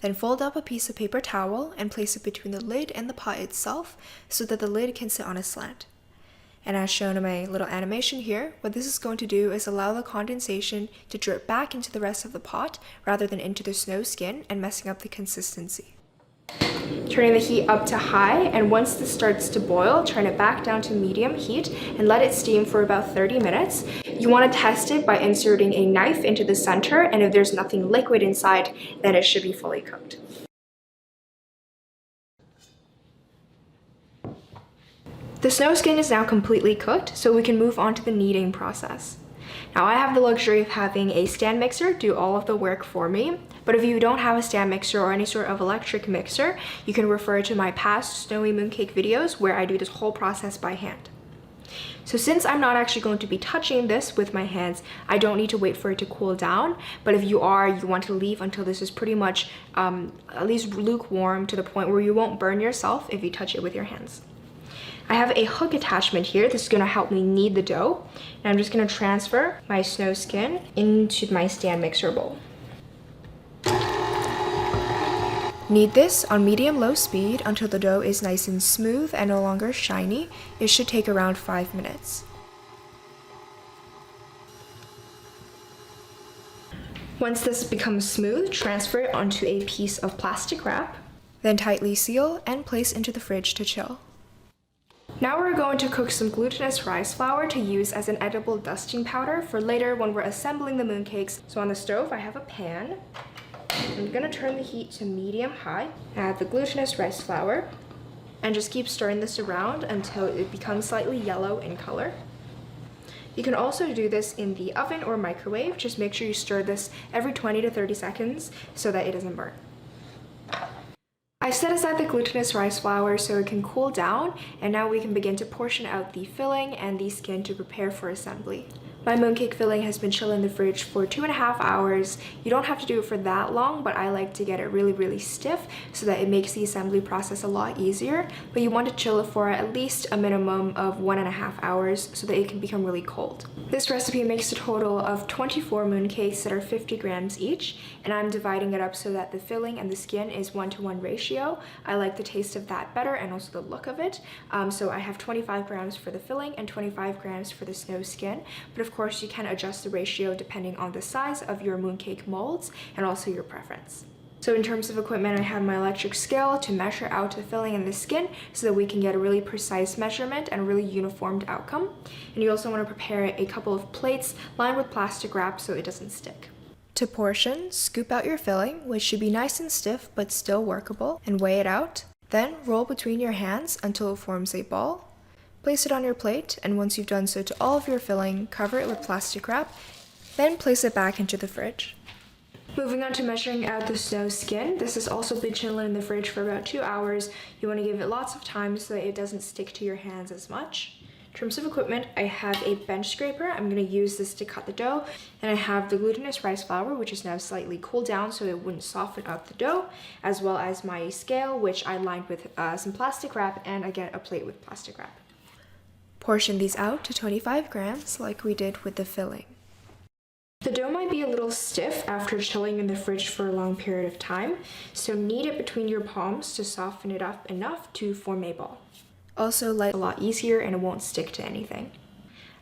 Then fold up a piece of paper towel and place it between the lid and the pot itself so that the lid can sit on a slant. And as shown in my little animation here, what this is going to do is allow the condensation to drip back into the rest of the pot rather than into the snow skin and messing up the consistency. Turning the heat up to high, and once this starts to boil, turn it back down to medium heat and let it steam for about 30 minutes. You want to test it by inserting a knife into the center, and if there's nothing liquid inside, then it should be fully cooked. The snow skin is now completely cooked, so we can move on to the kneading process. Now I have the luxury of having a stand mixer do all of the work for me, but if you don't have a stand mixer or any sort of electric mixer, you can refer to my past snowy mooncake videos where I do this whole process by hand. So since I'm not actually going to be touching this with my hands, I don't need to wait for it to cool down, but if you want to leave until this is pretty much at least lukewarm to the point where you won't burn yourself if you touch it with your hands. I have a hook attachment here. This is going to help me knead the dough. And I'm just going to transfer my snow skin into my stand mixer bowl. Knead this on medium-low speed until the dough is nice and smooth and no longer shiny. It should take around 5 minutes. Once this becomes smooth, transfer it onto a piece of plastic wrap, then tightly seal and place into the fridge to chill. Now we're going to cook some glutinous rice flour to use as an edible dusting powder for later when we're assembling the mooncakes. So on the stove I have a pan. I'm going to turn the heat to medium-high, add the glutinous rice flour, and just keep stirring this around until it becomes slightly yellow in color. You can also do this in the oven or microwave. Just make sure you stir this every 20 to 30 seconds so that it doesn't burn. I've set aside the glutinous rice flour so it can cool down, and now we can begin to portion out the filling and the skin to prepare for assembly. My mooncake filling has been chilling in the fridge for 2.5 hours. You don't have to do it for that long, but I like to get it really stiff so that it makes the assembly process a lot easier. But you want to chill it for at least a minimum of 1.5 hours so that it can become really cold. This recipe makes a total of 24 mooncakes that are 50 grams each, and I'm dividing it up so that the filling and the skin is 1-to-1 ratio. I like the taste of that better and also the look of it. So I have 25 grams for the filling and 25 grams for the snow skin. But of course, you can adjust the ratio depending on the size of your mooncake molds and also your preference. So in terms of equipment, I have my electric scale to measure out the filling and the skin so that we can get a really precise measurement and a really uniformed outcome. And you also want to prepare a couple of plates lined with plastic wrap so it doesn't stick. To portion, scoop out your filling, which should be nice and stiff but still workable, and weigh it out. Then roll between your hands until it forms a ball. Place it on your plate, and once you've done so to all of your filling, cover it with plastic wrap, then place it back into the fridge. Moving on to measuring out the snow skin, this has also been chilling in the fridge for about 2 hours. You want to give it lots of time so that it doesn't stick to your hands as much. In terms of equipment, I have a bench scraper. I'm going to use this to cut the dough. And I have the glutinous rice flour, which is now slightly cooled down so it wouldn't soften up the dough, as well as my scale, which I lined with some plastic wrap, and again a plate with plastic wrap. Portion these out to 25 grams like we did with the filling. The dough might be a little stiff after chilling in the fridge for a long period of time, so knead it between your palms to soften it up enough to form a ball. Also, light a lot easier and it won't stick to anything.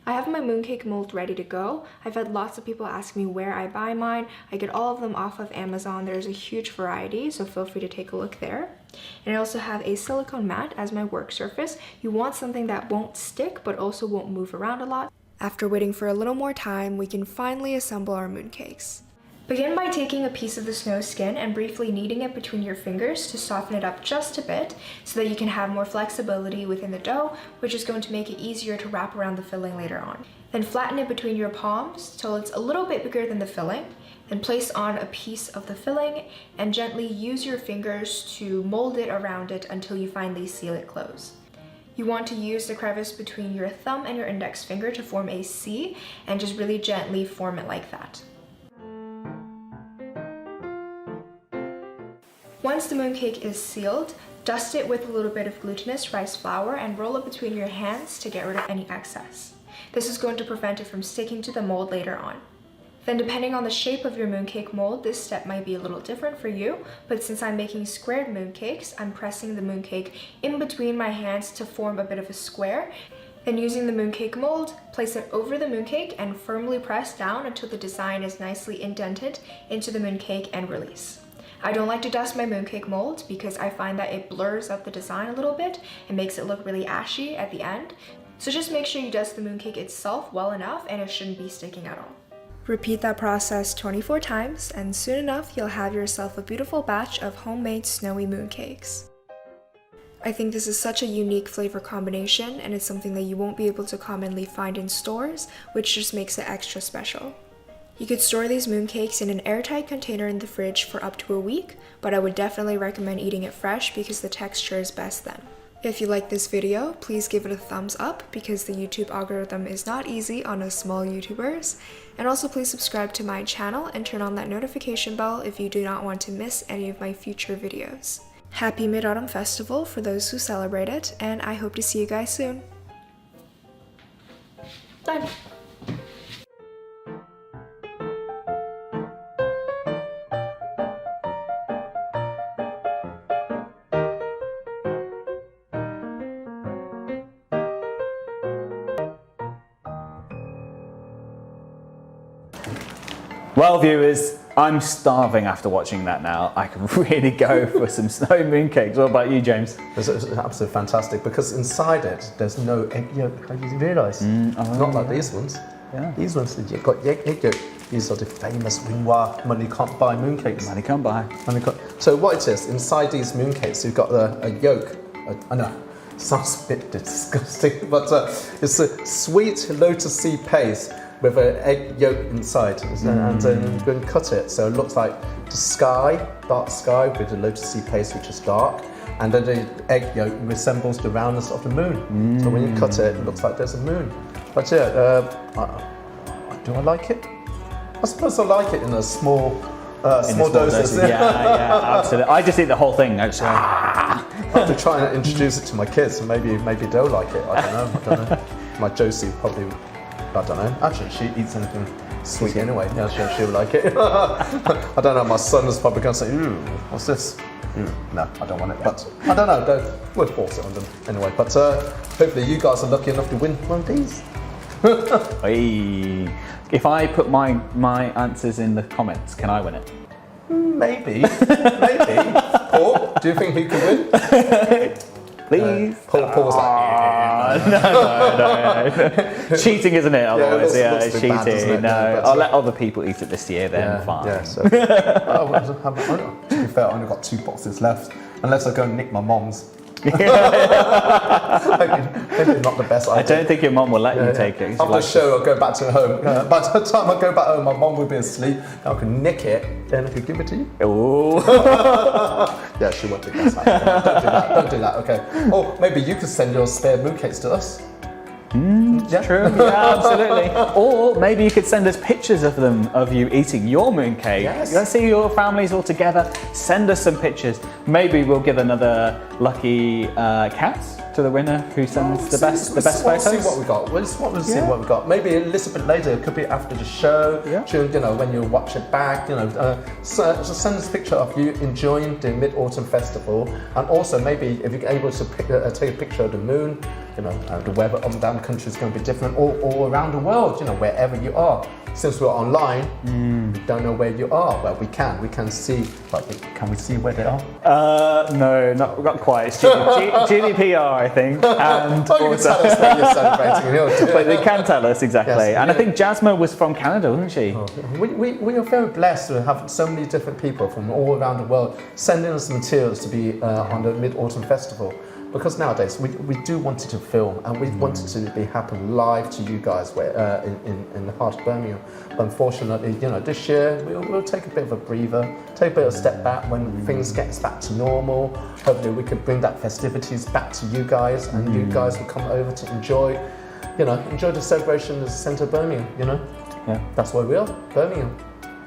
I have my mooncake mold ready to go. I've had lots of people ask me where I buy mine. I get all of them off of Amazon. There's a huge variety, so feel free to take a look there. And I also have a silicone mat as my work surface. You want something that won't stick but also won't move around a lot. After waiting for a little more time, we can finally assemble our mooncakes. Begin by taking a piece of the snow skin and briefly kneading it between your fingers to soften it up just a bit so that you can have more flexibility within the dough, which is going to make it easier to wrap around the filling later on. Then flatten it between your palms till it's a little bit bigger than the filling. Then place on a piece of the filling and gently use your fingers to mold it around it until you finally seal it closed. You want to use the crevice between your thumb and your index finger to form a C and just really gently form it like that. Once the mooncake is sealed, dust it with a little bit of glutinous rice flour and roll it between your hands to get rid of any excess. This is going to prevent it from sticking to the mold later on. Then depending on the shape of your mooncake mold, this step might be a little different for you, but since I'm making squared mooncakes, I'm pressing the mooncake in between my hands to form a bit of a square. Then using the mooncake mold, place it over the mooncake and firmly press down until the design is nicely indented into the mooncake and release. I don't like to dust my mooncake mold because I find that it blurs up the design a little bit and makes it look really ashy at the end. So just make sure you dust the mooncake itself well enough and it shouldn't be sticking at all. Repeat that process 24 times and soon enough you'll have yourself a beautiful batch of homemade snowy mooncakes. I think this is such a unique flavor combination, and it's something that you won't be able to commonly find in stores, which just makes it extra special. You could store these mooncakes in an airtight container in the fridge for up to a week, but I would definitely recommend eating it fresh because the texture is best then. If you like this video, please give it a thumbs up because the YouTube algorithm is not easy on us small YouTubers. And also please subscribe to my channel and turn on that notification bell if you do not want to miss any of my future videos. Happy Mid-Autumn Festival for those who celebrate it, and I hope to see you guys soon. Done. Well, viewers, I'm starving after watching that now. I can really go for some snow mooncakes. What about you, James? It's absolutely fantastic because inside it, there's no egg yolk. Have you realised? Not like these ones. Yeah. These ones, you've got egg yolk. These are the famous Wingwa money can't buy mooncakes. Money can't buy. So what it is, inside these mooncakes, you've got a yolk. I know, sounds a bit disgusting, but it's a sweet lotus seed paste with an egg yolk inside, and then you're going to cut it so it looks like the sky, dark sky with the lotus seed paste which is dark, and then the egg yolk resembles the roundness of the moon. So when you cut it, it looks like there's a moon. But yeah, do I like it? I suppose I like it in a small doses. Yeah, absolutely. I just eat the whole thing. I have to try and introduce it to my kids, and maybe they'll like it. I don't know. My Josie probably. I don't know. Actually, she eats anything sweet anyway. Yeah, she'll like it. I don't know. My son is probably going to say, "Ooh, what's this?" No, I don't want it. But I don't know. We'll force it on them anyway. But hopefully, you guys are lucky enough to win one of these. If I put my answers in the comments, can I win it? Maybe. Paul, do you think he could win? Please. Paul was like, no. Cheating, isn't it? Otherwise, looks cheating. Bad, no, I'll let other people eat it this year. Then fine. Yeah. So, to be fair, I only got 2 boxes left, unless I go and nick my mom's. Maybe not the best idea. I don't think your mom will let you take it. After the show, I'll go back to home. By the time I go back home, my mom will be asleep. I can nick it, then I can give it to you. Ooh. Yeah, she won't do that. Don't do that, okay. Or maybe you could send your spare mooncakes to us. Yeah. True, yeah, absolutely. Or maybe you could send us pictures of them, of you eating your mooncake. Yes. Let's see your families all together. Send us some pictures. Maybe we'll give another lucky cat to the winner who sends the best photos. We'll see what we got. We'll see what we got. Maybe a little bit later. It could be after the show. Yeah. When you watch it back. So send us a picture of you enjoying the Mid-Autumn Festival, and also maybe if you're able to take a picture of the moon. The weather up and down the country is going to be different all around the world. Wherever you are. Since we're online, we don't know where you are. Well, we can see. But can we see where they are? No, not quite. It's GDPR, I think. And you can tell us that you're celebrating. But they can tell us exactly. Yes, and I think Jasmine was from Canada, wasn't she? We are very blessed to have so many different people from all around the world sending us materials to be on the Mid-Autumn Festival. Because nowadays we do want it to film, and we want it to be happen live to you guys in the heart of Birmingham. But unfortunately, this year we'll take a bit of a breather, take a bit of a step back when things get back to normal. Hopefully we could bring that festivities back to you guys, and you guys will come over to enjoy the celebration in the centre of Birmingham. Yeah, that's where we are, Birmingham.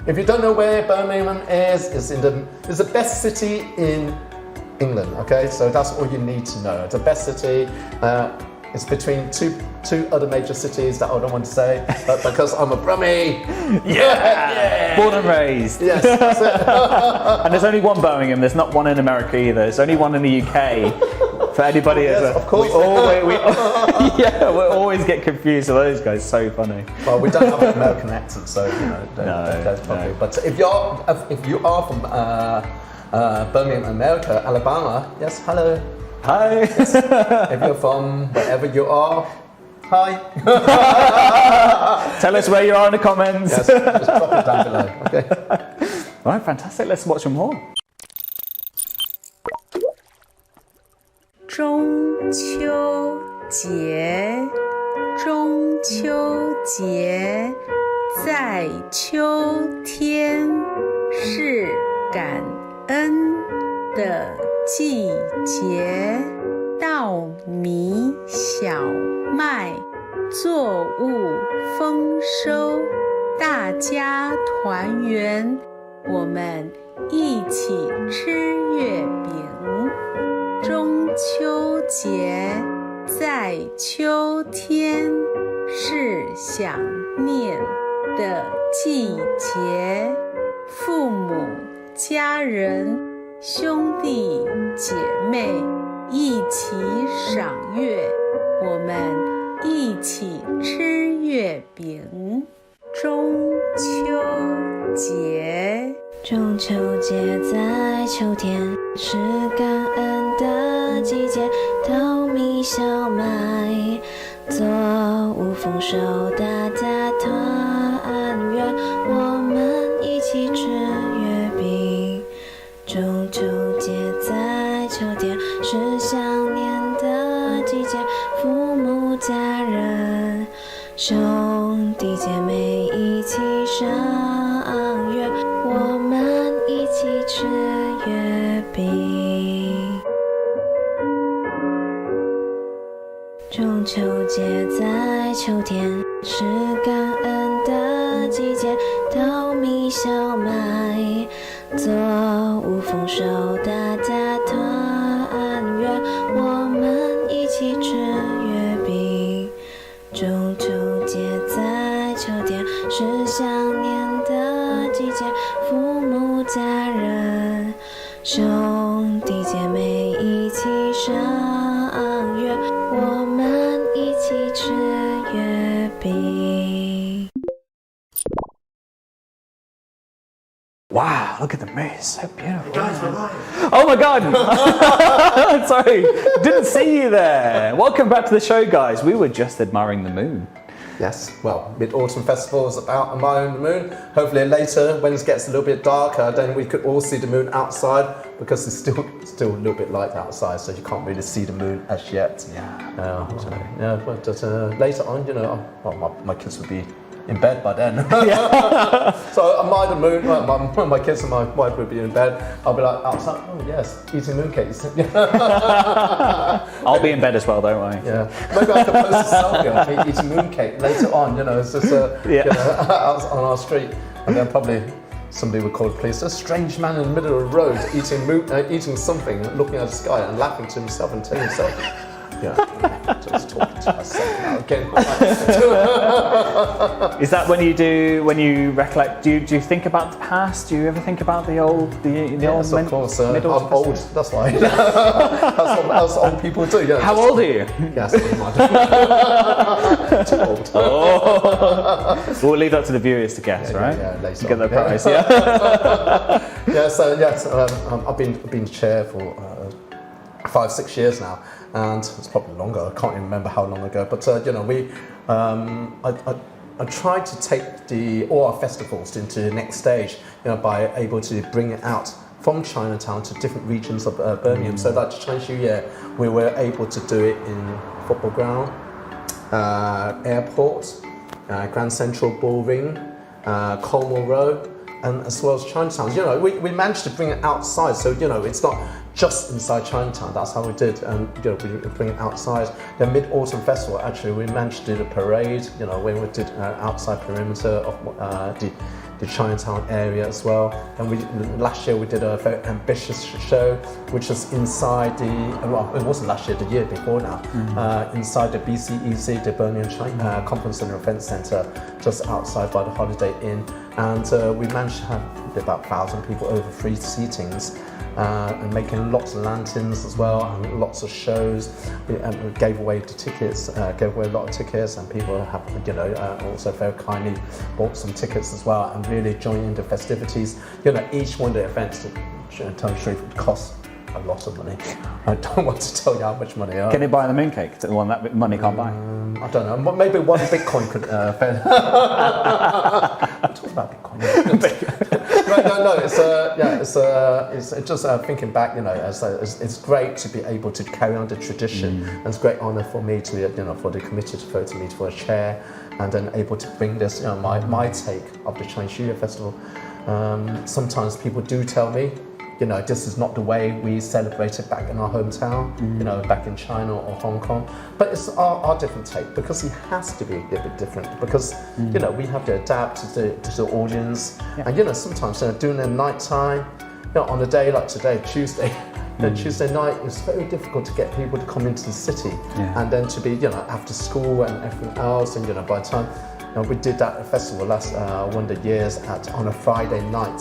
If you don't know where Birmingham is, it's the best city in England, okay? So that's all you need to know. The best city is between two other major cities that I don't want to say, but because I'm a Brummie. Yeah! Born and raised. Yes, that's it. And there's only one Birmingham, there's not one in America either. There's only one in the UK. For anybody yes, of course. We always get confused with those guys, so funny. Well, we don't have an American accent, so that's probably. No. But if you are from Birmingham, America, Alabama, yes, hello. Hi. Yes. If you're from wherever you are, hi. Tell us where you are in the comments. Yes, just drop it down below, okay? Right, fantastic. Let's watch some more. 秋节，中秋节，在秋天，是感恩的季节。稻米小麦作物丰收，大家团圆，我们一起吃月饼。中秋节，在秋天，是想念的季节。父母、家人、兄弟姐妹一起赏月，我们一起吃月饼。中秋节，中秋节在秋天，是感恩的季节。稻米小麦作物丰收，大家团圆，我们一起吃月饼。中秋节在秋天，是想念的季节。父母家人兄弟姐妹一起赏月，我们一起吃月饼。中秋节在秋天，是感恩的季节。稻米小麦作物丰收，大家团圆，我们一起吃月饼。中秋节在秋天，是想念的季节。父母家人兄弟姐妹一起赏月，我们一起吃月饼。 Wow, look at the moon, it's so beautiful. Oh my god! Sorry, didn't see you there. Welcome back to the show, guys. We were just admiring the moon. Yes, well, Mid-Autumn Festival is about admiring the moon. Hopefully later, when it gets a little bit darker, then we could all see the moon outside, because it's still a little bit light outside, so you can't really see the moon as yet. Yeah. But later on, you know, well, my kids would be in bed by then. So I admire the moon. My kids and my wife would be in bed. I'll be like outside. Oh yes, eating mooncakes. I'll be in bed as well, don't worry. Yeah. Maybe I could post a selfie of me eating mooncake later on. You know, it's just you know, out on our street, and then probably somebody would call the police. A strange man in the middle of the road eating something, looking at the sky and laughing to himself and telling himself. Yeah, just talking to myself now again. Is that when you recollect? Do you think about the past? Do you ever think about the old Yes, old? of course. I'm old. That's why. that's what old people do. Yeah. How old are you? Yes, too old. Oh. We'll leave that to the viewers to guess, right? Yeah, later get on. the prize. Yeah. Yeah. So yes, I've been chair for 5-6 years now. And it's probably longer. I can't even remember how long ago. But you know, I tried to take all our festivals into the next stage. You know, by able to bring it out from Chinatown to different regions of Birmingham. So that Chinese New Year, we were able to do it in football ground, airport, Grand Central Bullring, Colmore Road, and as well as Chinatown. You know, we managed to bring it outside. So you know, it's not just inside Chinatown. That's how we did, and you know, we bring it outside. The Mid-Autumn Festival, actually, we managed to do the parade. You know, when we did outside perimeter of the Chinatown area as well. And last year we did a very ambitious show, which was inside it wasn't last year, the year before now, inside the BCEC, the Birmingham Conference and Event Centre, just outside by the Holiday Inn. And we managed to have about 1,000 people, over 3 seatings. And making lots of lanterns as well, and lots of shows. We gave away the tickets, gave away a lot of tickets, and people have, you know, also very kindly bought some tickets as well, and really joined in the festivities. You know, each one of the events, to tell you the truth, would cost a lot of money. I don't want to tell you how much money. Can you buy the mooncake? The one that money can't buy. I don't know. Maybe one Bitcoin could. I'm talking about Bitcoin. No, it's just thinking back, it's great to be able to carry on the tradition, and it's a great honour for me to, for the committee to vote me for a chair, and then able to bring this, my take of the Chinese New Year Festival. Sometimes people do tell me, this is not the way we celebrated back in our hometown, back in China or Hong Kong. But it's our different take, because it has to be a bit different, because, we have to adapt to the audience. Yeah. And, sometimes during the night time, on a day like today, Tuesday, Tuesday night, it's very difficult to get people to come into the city. Yeah. And then to be, after school and everything else, and, by the time, we did that festival last one of the years on a Friday night.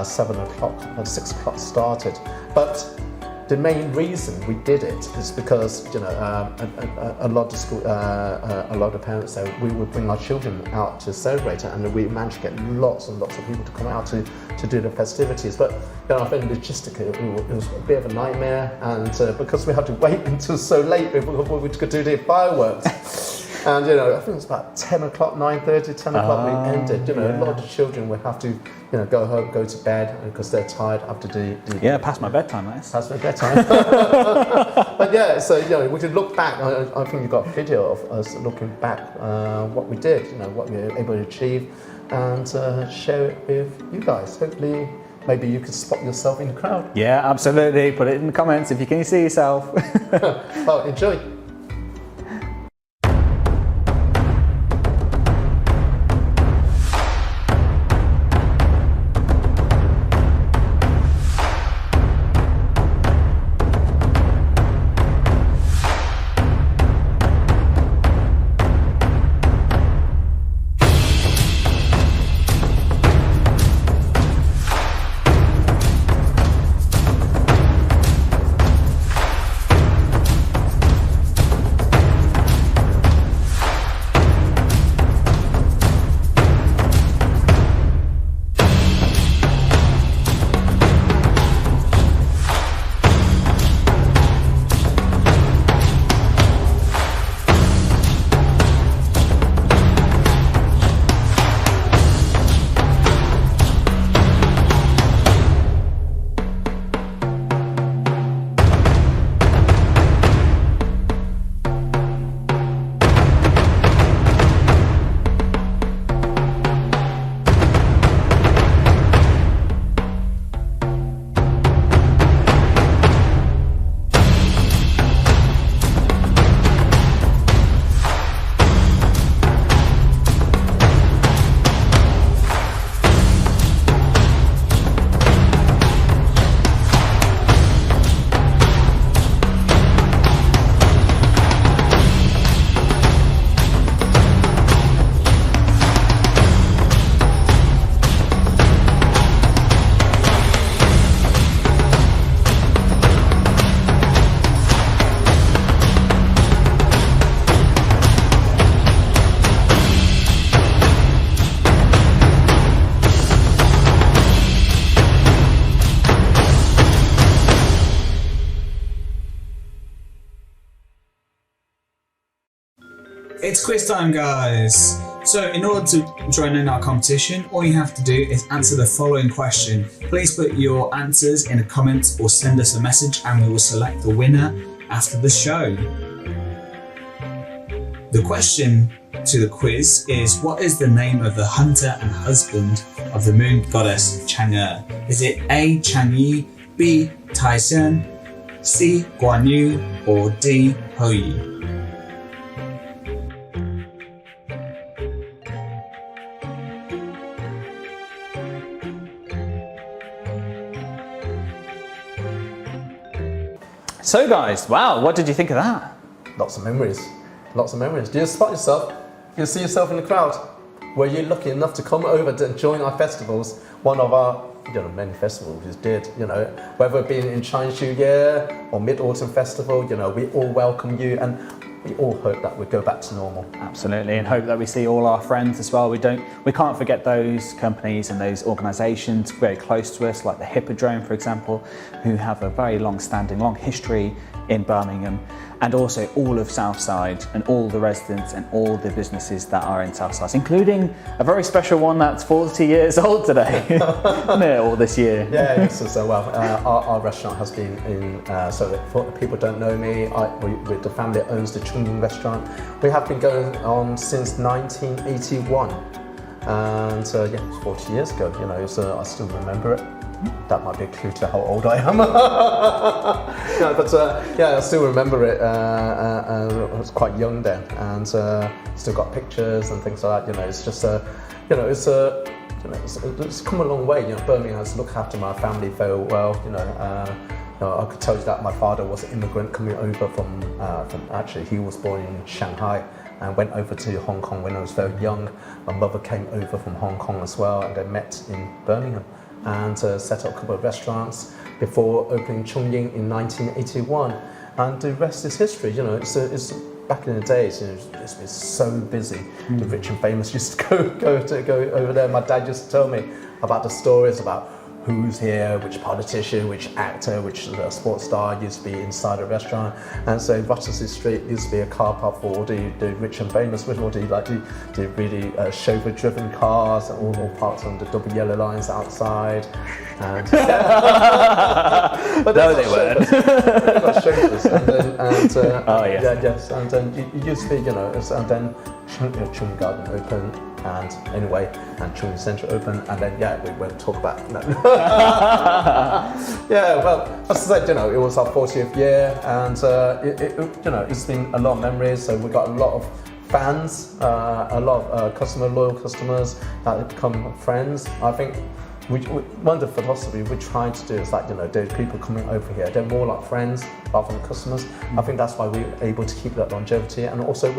7 o'clock and 6 o'clock started, but the main reason we did it is because a lot of school, a lot of parents said we would bring our children out to celebrate it, and we managed to get lots and lots of people to come out to do the festivities. But I think logistically it was a bit of a nightmare, and because we had to wait until so late before we could do the fireworks. And I think it was about 10 o'clock, 9:30, 10 o'clock we ended. A lot of the children would have to, go home, go to bed because they're tired after the past my bedtime, nice. Past my bedtime. But so we could look back. I think you got a video of us looking back what we did, what we were able to achieve, and share it with you guys. Hopefully, maybe you could spot yourself in the crowd. Yeah, absolutely. Put it in the comments if you can see yourself. Oh, enjoy. It's quiz time, guys! So in order to join in our competition, all you have to do is answer the following question. Please put your answers in a comment or send us a message and we will select the winner after the show. The question to the quiz is, what is the name of the hunter and husband of the moon goddess Chang'e? Is it A. Chang'e, B. Taishan, C. Guan Yu, or D. Houyi? So guys, wow, what did you think of that? Lots of memories. Lots of memories. Do you spot yourself? You see yourself in the crowd? Were you lucky enough to come over to join our festivals? One of our many festivals we did, whether it be in Chinese New Year or Mid-Autumn Festival, we all welcome you, and we all hope that we go back to normal. Absolutely, and hope that we see all our friends as well. We can't forget those companies and those organisations very close to us, like the Hippodrome, for example, who have a very long history in Birmingham, and also all of Southside and all the residents and all the businesses that are in Southside, including a very special one that's 40 years old today, or this year. Yeah, so well, our restaurant has been in, so that for people don't know me, the family that owns the Chungying restaurant. We have been going on since 1981. And yeah, it's 40 years ago, you know, so I still remember it. That might be a clue to how old I am. No, but yeah, I still remember it. I was quite young then, and still got pictures and things like that. You know, it's just you know, it's come a long way. You know, Birmingham has looked after my family very well. You know, I could tell you that my father was an immigrant coming over from actually he was born in Shanghai and went over to Hong Kong when I was very young. My mother came over from Hong Kong as well, and they met in Birmingham and set up a couple of restaurants before opening Chungying in 1981. And the rest is history. You know, it's back in the days. You know, it's been so busy. The rich and famous used to go over there. My dad used to tell me about the stories about who's here, which politician, which actor, which sports star used to be inside a restaurant. And so Rochester Street used to be a car park for all the rich and famous, with all the really chauffeur-driven cars, and all parked on the double yellow lines outside. And but no, they weren't. Chauffeurs, and oh yes. Yeah, yes, and then it used to be, you know, and then Chungying Garden opened, and anyway, and Chungying Centre open, and then yeah, we won't talk about that. Yeah, well, as I said, you know, it was our 40th year, and you know, it's been a lot of memories. So we got a lot of fans, a lot of loyal customers that have become friends. I think one of the philosophy we try to do is that, you know, there's people coming over here, they're more like friends rather than customers. I think that's why we're able to keep that longevity, and also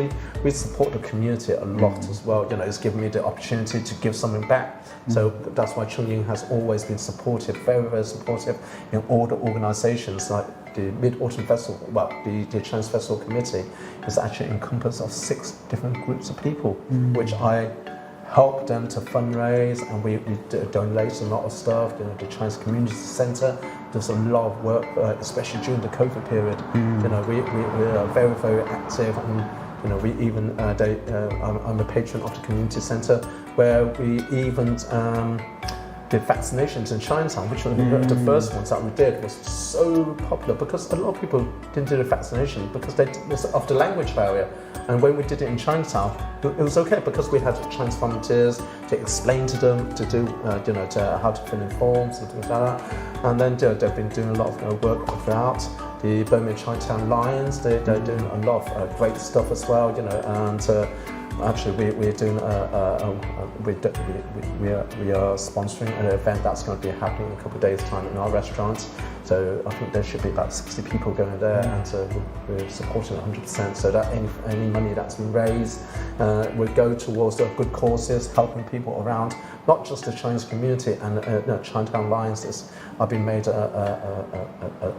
we support the community a lot as well. You know, it's given me the opportunity to give something back. So that's why Chungying has always been supportive, very, very supportive in all the organisations. Like the Mid-Autumn Festival, well, the Chinese Festival Committee is actually encompassed of 6 different groups of people, which I help them to fundraise, and we donate a lot of stuff. You know, the Chinese Community Centre does a lot of work, especially during the COVID period. You know, we are very, very active, and you know, we even I'm a patron of the Community Centre, where we even did vaccinations in Chinatown, which was the first ones that we did was so popular because a lot of people didn't do the vaccination because of the language barrier. And when we did it in Chinatown, it was okay because we had Chinese volunteers to explain to them to do, you know, to how to fill in forms and things like that. And then they've been doing a lot of work throughout. The Birmingham Chinatown Lions, they're doing a lot of great stuff as well, you know, and actually we're doing we are sponsoring an event that's going to be happening in a couple of days' time in our restaurant. So I think there should be about 60 people going there, and we're supporting 100%. So that any money that's been raised will go towards the good causes, helping people around, not just the Chinese community. And Chinatown Lions I've been made an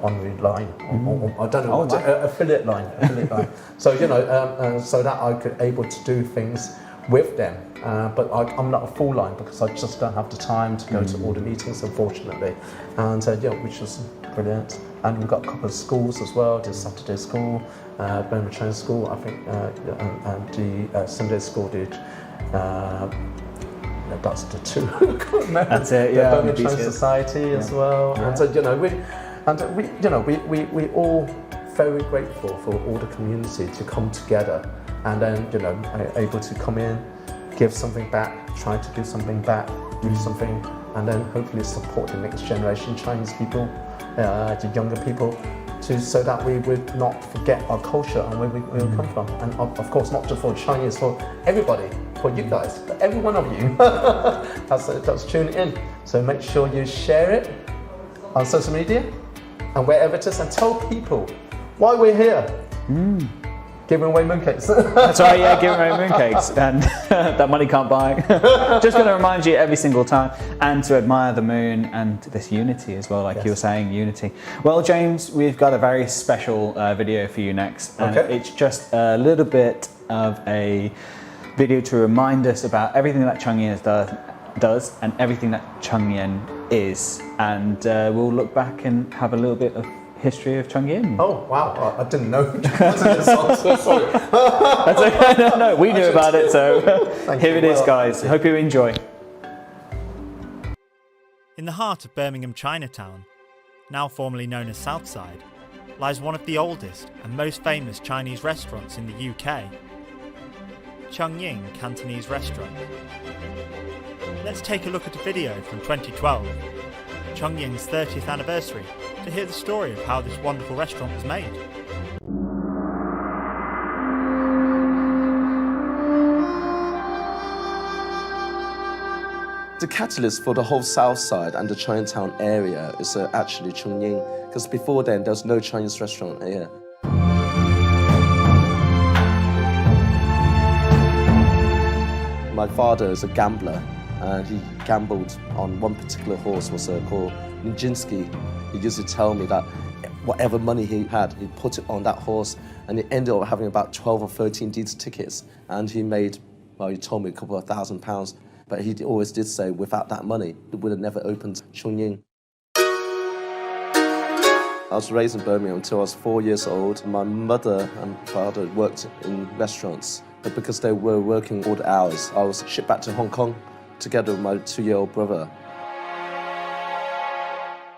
honorary line, or I don't know, affiliate line. So you know, so that I could able to do things with them, but I'm not a full line because I just don't have the time to go to all the meetings, unfortunately. And yeah, which was brilliant. And we've got a couple of schools as well. There's Saturday school, Birmingham Chinese School, I think, and the Sunday school did. That's the 2. That's it. Yeah. The Birmingham Chinese Society as well. Yeah. And so we all very grateful for all the community to come together, and then able to come in, give something back, try to give something back, do something, and then hopefully support the next generation Chinese people, the younger people, so that we would not forget our culture and where we come from. And of course, not just for Chinese, for everybody, for you guys, for every one of you that's tuning in. So make sure you share it on social media and wherever it is, and tell people why we're here. Giving away mooncakes. That's right, yeah, giving away mooncakes, and that money can't buy. Just going to remind you every single time, and to admire the moon and this unity as well, like you were saying, unity. Well, James, we've got a very special video for you next, and it's just a little bit of a video to remind us about everything that Chungying does and everything that Chungying is, and we'll look back and have a little bit of history of Chongying. Oh, wow. I didn't know. So sorry. That's okay. No, we knew about it, so here it is, guys. Hope you enjoy. In the heart of Birmingham Chinatown, now formerly known as Southside, lies one of the oldest and most famous Chinese restaurants in the UK, Chongying Cantonese Restaurant. Let's take a look at a video from 2012, Chongying's 30th anniversary, to hear the story of how this wonderful restaurant was made. The catalyst for the whole South Side and the Chinatown area is actually Chongying, because before then there was no Chinese restaurant here. My father is a gambler, and he gambled on one particular horse was called Nijinsky. He used to tell me that whatever money he had, he put it on that horse, and he ended up having about 12 or 13 these tickets, and he made, well, he told me a couple of £1,000. But he always did say, without that money, it would have never opened Chongying. I was raised in Birmingham until I was 4 years old. My mother and father worked in restaurants, but because they were working all the hours, I was shipped back to Hong Kong together with my 2-year-old brother.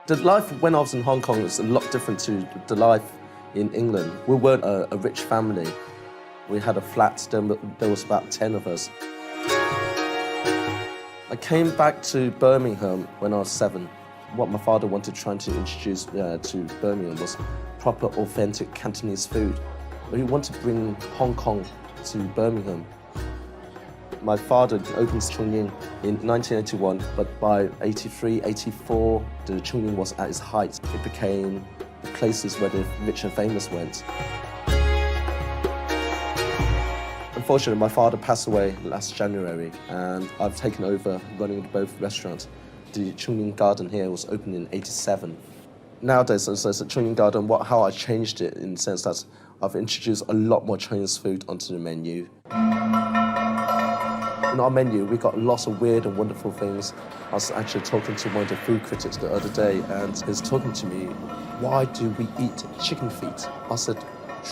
The life when I was in Hong Kong was a lot different to the life in England. We weren't a rich family. We had a flat, there was about 10 of us. I came back to Birmingham when I was 7. What my father wanted trying to introduce to Birmingham was proper, authentic Cantonese food. He wanted to bring Hong Kong to Birmingham. My father opened Chongying in 1981, but by 83, 84, the Chongying was at its height. It became the places where the rich and famous went. Unfortunately, my father passed away last January, and I've taken over running both restaurants. The Chongying Garden here was opened in '87. Nowadays, as a Chongying Garden, how I changed it in the sense that I've introduced a lot more Chinese food onto the menu. In our menu, we got lots of weird and wonderful things. I was actually talking to one of the food critics the other day, and he was talking to me, why do we eat chicken feet? I said,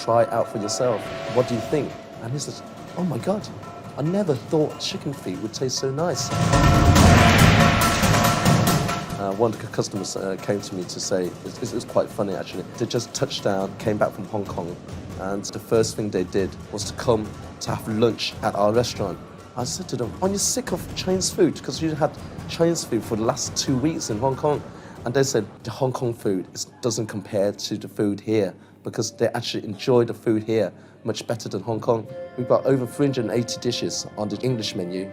try it out for yourself. What do you think? And he said, oh my God, I never thought chicken feet would taste so nice. One of the customers came to me to say, it was quite funny actually, they just touched down, came back from Hong Kong, and the first thing they did was to come to have lunch at our restaurant. I said to them, aren't you sick of Chinese food? Because you had Chinese food for the last 2 weeks in Hong Kong. And they said, the Hong Kong food doesn't compare to the food here, because they actually enjoy the food here much better than Hong Kong. We've got over 380 dishes on the English menu,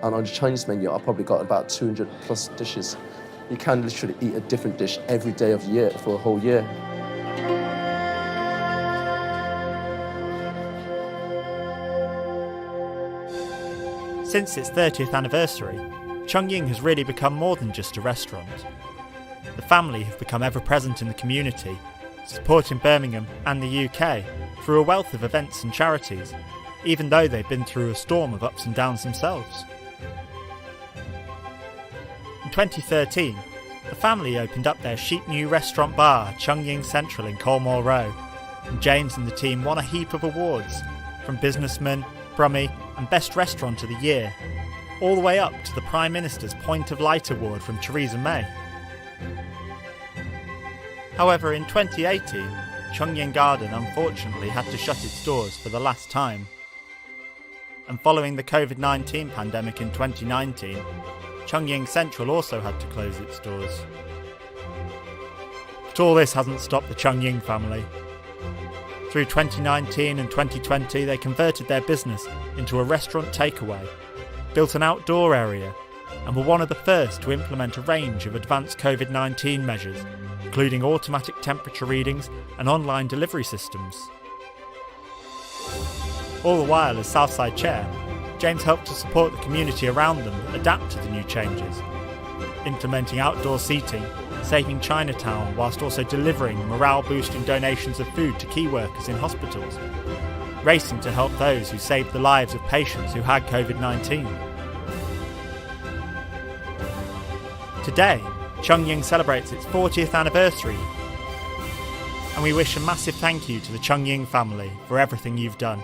and on the Chinese menu, I've probably got about 200 plus dishes. You can literally eat a different dish every day of the year for a whole year. Since its 30th anniversary, Chongying has really become more than just a restaurant. The family have become ever present in the community, supporting Birmingham and the UK through a wealth of events and charities, even though they've been through a storm of ups and downs themselves. In 2013, the family opened up their chic new restaurant bar, Chongying Central in Colmore Row, and James and the team won a heap of awards, from Businessman, Brummie and Best Restaurant of the Year, all the way up to the Prime Minister's Point of Light Award from Theresa May. However, in 2018, Chongying Garden unfortunately had to shut its doors for the last time. And following the COVID-19 pandemic in 2019, Chongying Central also had to close its doors. But all this hasn't stopped the Chongying family. Through 2019 and 2020, they converted their business into a restaurant takeaway, built an outdoor area, and were one of the first to implement a range of advanced COVID-19 measures, including automatic temperature readings and online delivery systems. All the while, as Southside Chair, James helped to support the community around them adapt to the new changes, implementing outdoor seating, saving Chinatown whilst also delivering morale-boosting donations of food to key workers in hospitals, racing to help those who saved the lives of patients who had COVID-19. Today, Chongying celebrates its 40th anniversary, and we wish a massive thank you to the Chungying family for everything you've done.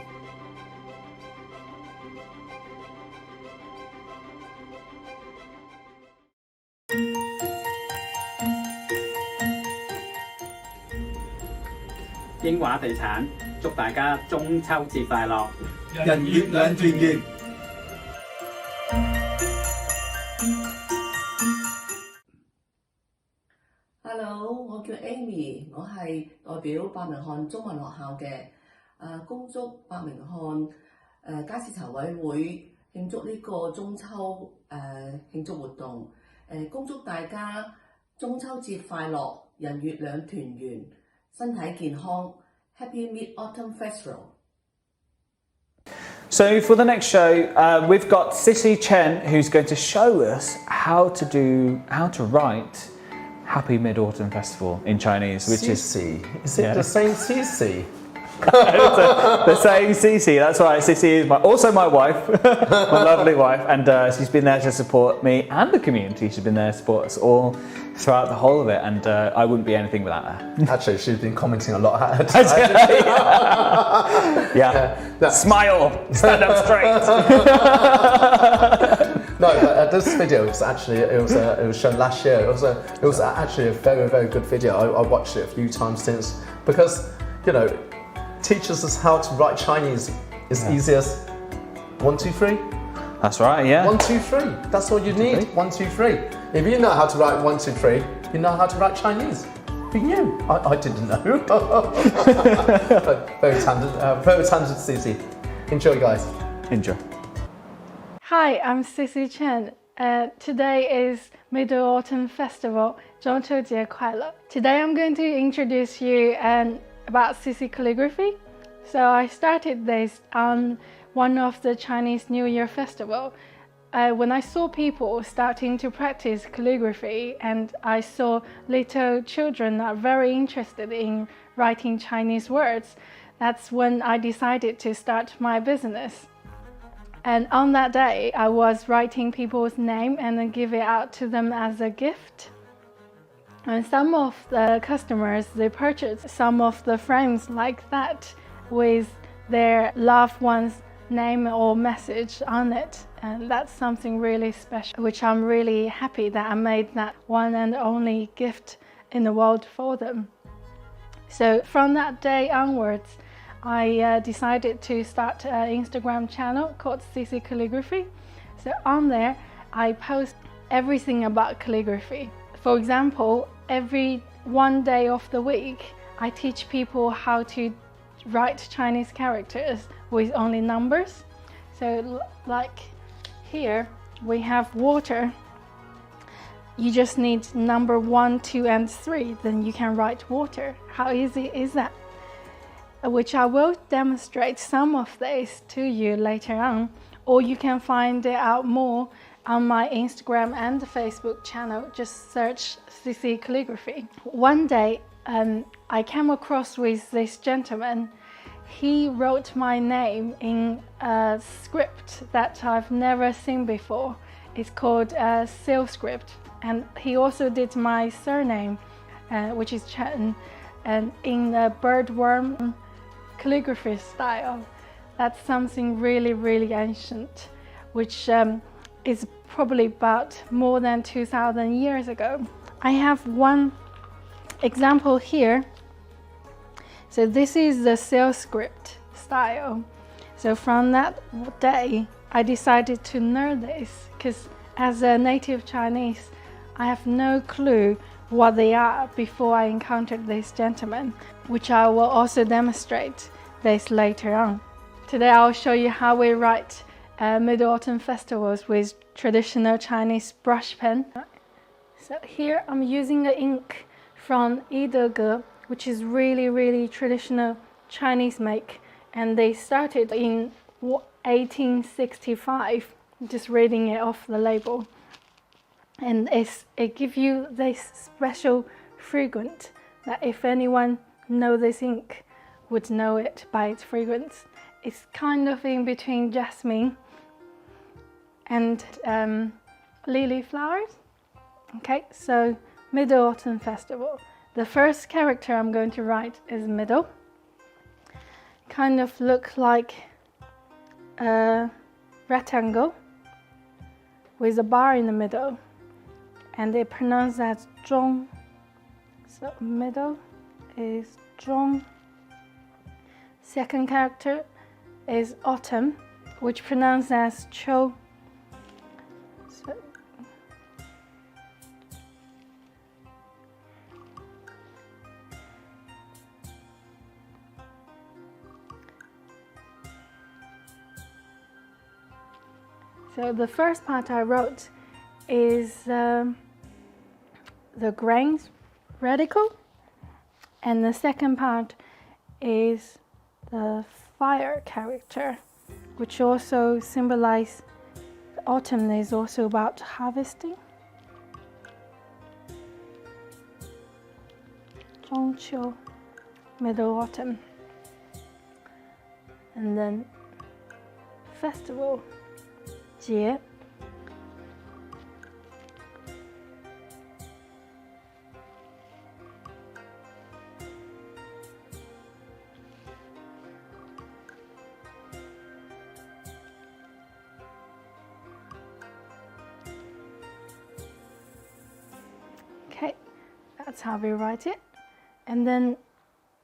英華地產祝大家中秋節快樂，人月兩團圓。Hello， 我叫 Amy， 我係代表伯明翰中文學校嘅，恭祝伯明翰街市籌委會慶祝呢個中秋慶祝活動，恭祝大家中秋節快樂，人月兩團圓，身體健康 ，Happy Mid-Autumn Festival。 So for the next show, we've got Sissy Chen, who's going to show us how to write Happy Mid-Autumn Festival in Chinese, which Sissy. Is it the same Sissy? The same Sissy, that's right. Sissy is also my wife, my lovely wife, and she's been there to support me and the community. She's been there to support us all throughout the whole of it, and I wouldn't be anything without her. Actually, she's been commenting a lot at her time. Yeah. Smile, stand up straight. No, but this video was actually it was shown last year. It was actually a very, very good video. I watched it a few times since, because teaches us how to write Chinese as easy as 1, 2, 3. That's right, yeah. 1, 2, 3. That's all you need. 1, 2, 3. If you know how to write 1, 2, 3, you know how to write Chinese. Who knew? I didn't know. But very talented Sissy. Enjoy, guys. Enjoy. Hi, I'm Sissy Chen. Today is Mid-Autumn Festival. 中秋节快乐. Today I'm going to introduce you about Sissy calligraphy. So I started this on one of the Chinese New Year festival. When I saw people starting to practice calligraphy, and I saw little children are very interested in writing Chinese words, that's when I decided to start my business. And on that day, I was writing people's name and then give it out to them as a gift. And some of the customers, they purchased some of the frames like that with their loved one's name or message on it. And that's something really special, which I'm really happy that I made that one and only gift in the world for them. So from that day onwards, I decided to start an Instagram channel called Sissy Calligraphy. So on there, I post everything about calligraphy. For example, every one day of the week, I teach people how to write Chinese characters with only numbers. So like here, we have water. You just need number 1, 2, and 3, then you can write water. How easy is that? Which I will demonstrate some of this to you later on, or you can find it out more on my Instagram and Facebook channel. Just search Sissy Calligraphy. One day, I came across with this gentleman. He wrote my name in a script that I've never seen before. It's called Seal script, and he also did my surname, which is Chen, and in a birdworm calligraphy style. That's something really, really ancient, which is probably about more than 2,000 years ago. I have one example here. So this is the seal script style. So from that day, I decided to learn this, because as a native Chinese, I have no clue what they are before I encountered this gentleman, which I will also demonstrate this later on. Today I'll show you how we write Mid-Autumn festivals with traditional Chinese brush pen. So here I'm using the ink from Yidege, which is really, really traditional Chinese make, and they started in 1865, just reading it off the label. And it gives you this special fragrance that if anyone knows this ink would know it by its fragrance. It's kind of in between jasmine and lily flowers. Okay, so Mid-Autumn Festival. the first character I'm going to write is middle. Kind of look like a rectangle with a bar in the middle, and they pronounce as zhong. So middle is zhong. Second character is autumn, which pronounced as qiu. So the first part I wrote is the grains radical, and the second part is the fire character, which also symbolizes autumn is also about harvesting. 中秋, middle autumn. And then festival, 节. Okay, that's how we write it. And then,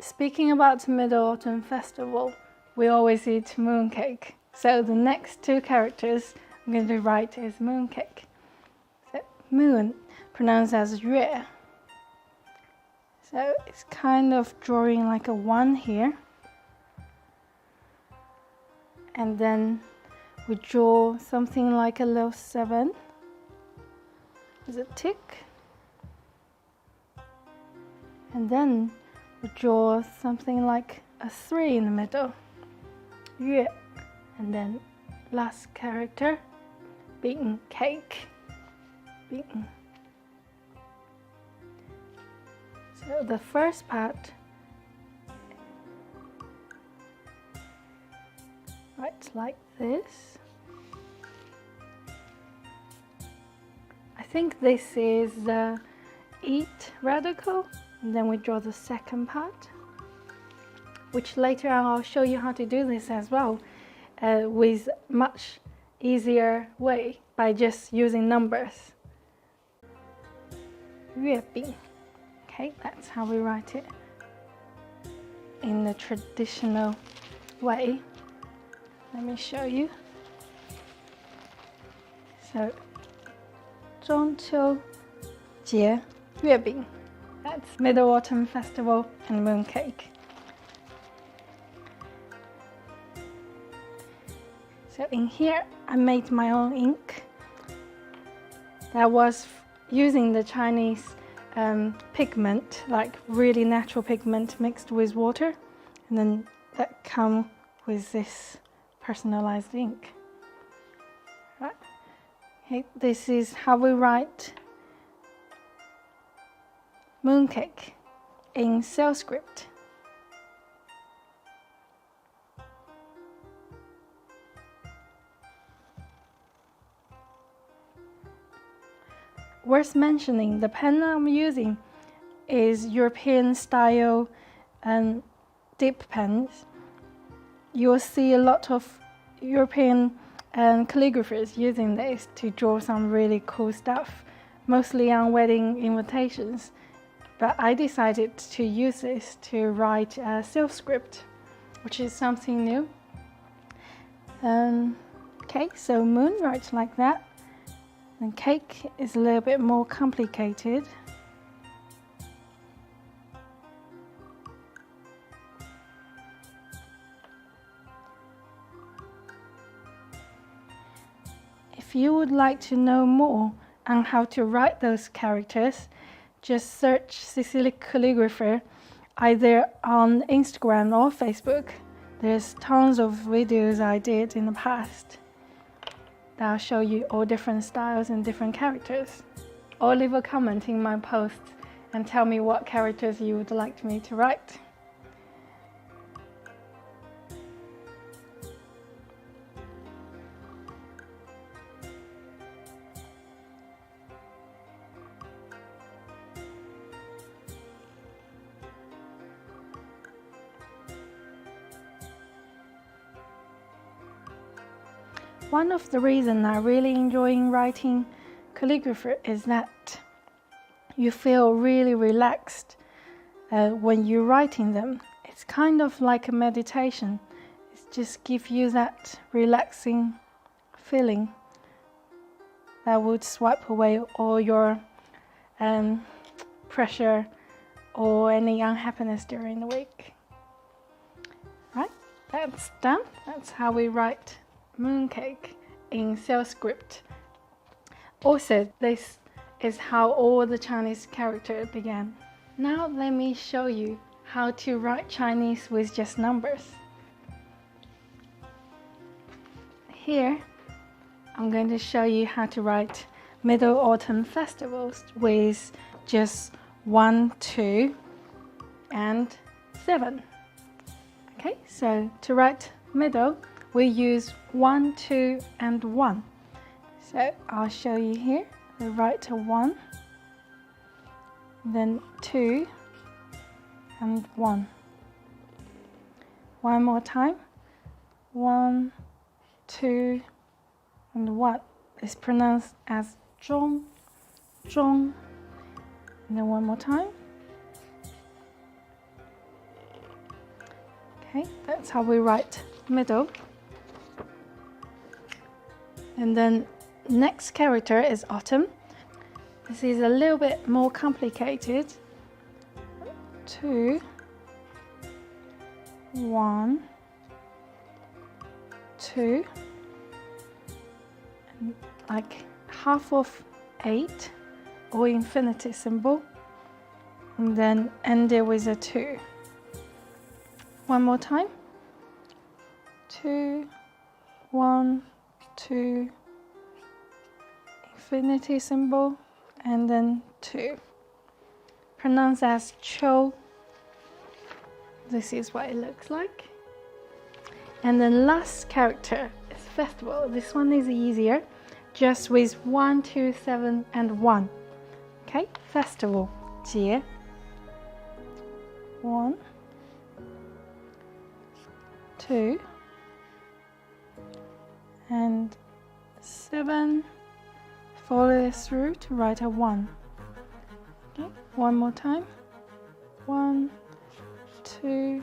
speaking about Mid-Autumn Festival, we always eat mooncake. So the next two characters I'm going to write is mooncake. So moon, pronounced as 月. So it's kind of drawing like a 1 here. And then we draw something like a little 7. There's a tick. And then we draw something like a 3 in the middle. 月. And then last character, 饼, cake. 饼. So the first part, right like this. I think this is the eat radical, and then we draw the second part, which later on I'll show you how to do this as well, with much easier way by just using numbers. 月饼. Okay, that's how we write it in the traditional way. Let me show you. So, 中秋节月饼. That's Mid-Autumn Festival and mooncake. So in here, I made my own ink. That was using the Chinese pigment, like really natural pigment mixed with water, and then that come with this personalized ink. Right. Okay, this is how we write mooncake in Sanskrit. Worth mentioning, the pen I'm using is European style dip pens. You'll see a lot of European calligraphers using this to draw some really cool stuff, mostly on wedding invitations. But I decided to use this to write a Sanskrit, which is something new. Okay, so moon writes like that. And cake is a little bit more complicated. If you would like to know more on how to write those characters, just search Cecily Calligrapher either on Instagram or Facebook. There's tons of videos I did in the past. I'll show you all different styles and different characters. Or leave a comment in my post and tell me what characters you would like me to write. One of the reasons I really enjoy writing calligraphy is that you feel really relaxed when you're writing them. It's kind of like a meditation. It just gives you that relaxing feeling that would swipe away all your pressure or any unhappiness during the week. Right, that's done. That's how we write mooncake in Sanskrit. Also, this is how all the Chinese characters began. Now let me show you how to write Chinese with just numbers. Here, I'm going to show you how to write Mid-Autumn Festivals with just 1, 2, and 7. Okay, so to write middle, we use 1, 2, and 1. So I'll show you here. We write a 1, then 2, and 1. One more time. 1, 2, and 1. It's pronounced as zhong, zhong. And then one more time. Okay, that's how we write middle. And then next character is autumn. This is a little bit more complicated. 2, 1, 2, and like half of 8 or infinity symbol, and then end it with a 2. One more time. 2, 1, 2, infinity symbol, and then 2. Pronounced as Cho. This is what it looks like. And then last character is festival. This one is easier, just with 1, 2, 7, and 1. Okay, festival, 节. 1, 2, and 7. Follow through to write a 1. Okay, one more time. 1, 2,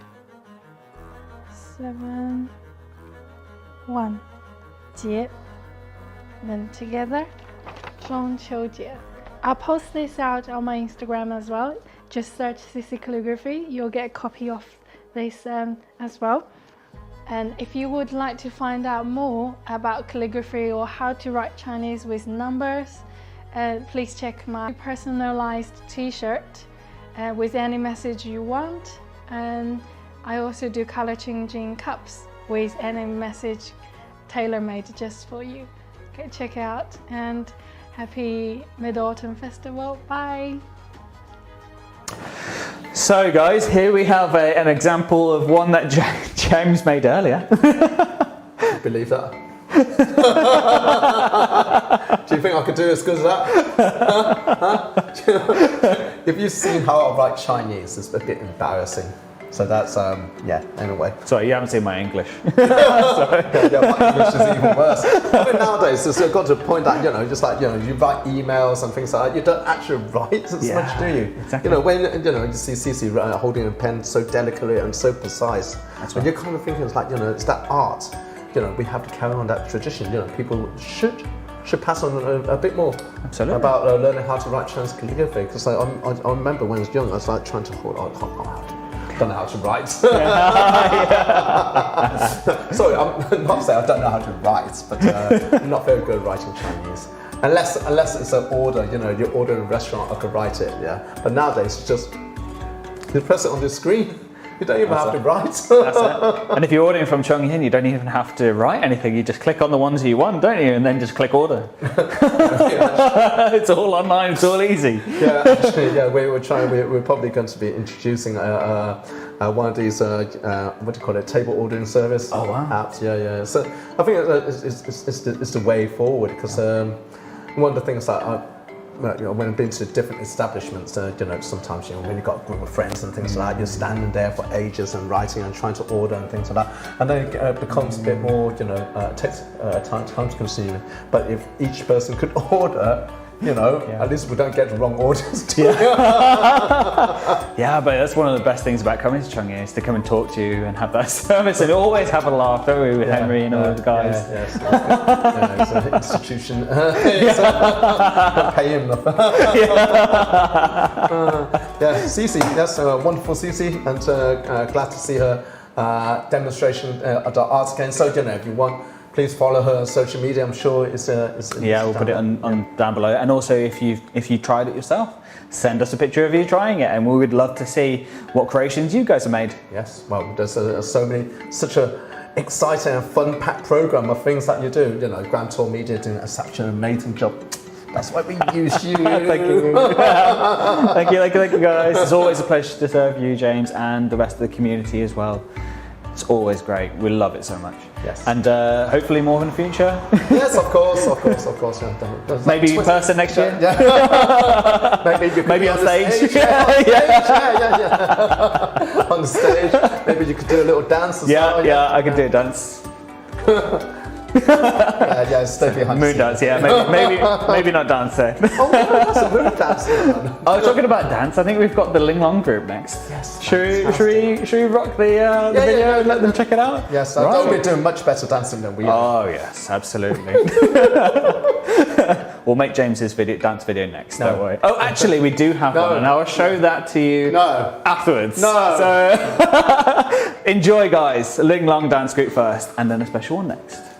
7, 1. 节. Then together, 中秋节. I'll post this out on my Instagram as well. Just search CC Calligraphy. You'll get a copy of this as well. And if you would like to find out more about calligraphy or how to write Chinese with numbers, please check my personalized t-shirt with any message you want. And I also do color changing cups with any message tailor-made just for you. Okay, check it out, and happy Mid-Autumn Festival. Bye. So guys, here we have an example of one that James made earlier. Believe that? Do you think I could do as good as that? If you've seen how I write Chinese, it's a bit embarrassing. So that's, yeah, anyway. Sorry, you haven't seen my English. Sorry. Yeah, my English is even worse. I mean, nowadays, it's got to a point that, just like, you write emails and things like that, you don't actually write as much, do you? Exactly. When, you see Cici holding a pen so delicately and so precise. That's and right. you're kind of thinking, it's like, it's that art. We have to carry on that tradition. People should pass on a bit more. Absolutely. About learning how to write Chinese calligraphy. Because I remember when I was young, I was like trying to hold on. I don't know how to write. Sorry, I'm not saying I don't know how to write, but I'm not very good at writing Chinese. Unless it's an order, you order in a restaurant, I could write it, yeah. But nowadays, it's just, you press it on the screen. You don't even have to write. That's it. And if you're ordering from Chongqing, you don't even have to write anything. You just click on the ones you want, don't you? And then just click order. It's all online. It's all easy. Yeah, actually, yeah. We're probably going to be introducing one of these what do you call it? Table ordering service apps. Yeah. So I think it's the way forward, because one of the things that when I've been to different establishments, sometimes when you've got a group of friends and things like that, you're standing there for ages and writing and trying to order and things like that, and then it becomes a bit more, takes time consuming. But if each person could order, at least we don't get the wrong orders. Yeah, but that's one of the best things about coming to Chongqing is to come and talk to you and have that service and always have a laugh, don't we, with Henry and all the guys. Yes, it's an institution. Pay him enough. Cece, that's wonderful, Cece, and glad to see her demonstration at the arts again. So, if you want, please follow her on social media. I'm sure it's we'll put it on down below. And also, if you tried it yourself, send us a picture of you trying it, and we would love to see what creations you guys have made. Yes, well, there's such a exciting and fun-packed program of things that you do. Grand Tour Media doing such an amazing job. That's why we use you. Thank you. Thank you, guys. It's always a pleasure to serve you, James, and the rest of the community as well. It's always great. We love it so much. Yes. And hopefully more in the future. Yes, of course. Yeah. Maybe in person next year. Yeah. Maybe on stage. Yeah. On the stage. Maybe you could do a little dance as well. Yeah, I could do a dance. Stay behind. Moon dance, maybe not dance there. Oh, that's a moon dance. Oh, talking about dance, I think we've got the Ling Long group next. Yes. Should we rock the video and let them check it out? Yes, I know we're doing much better dancing than we are. Oh yes, absolutely. We'll make James's dance video next. Don't worry. Oh, actually, we do have one, and I'll show that to you afterwards. So enjoy, guys. A Ling Long dance group first, and then a special one next.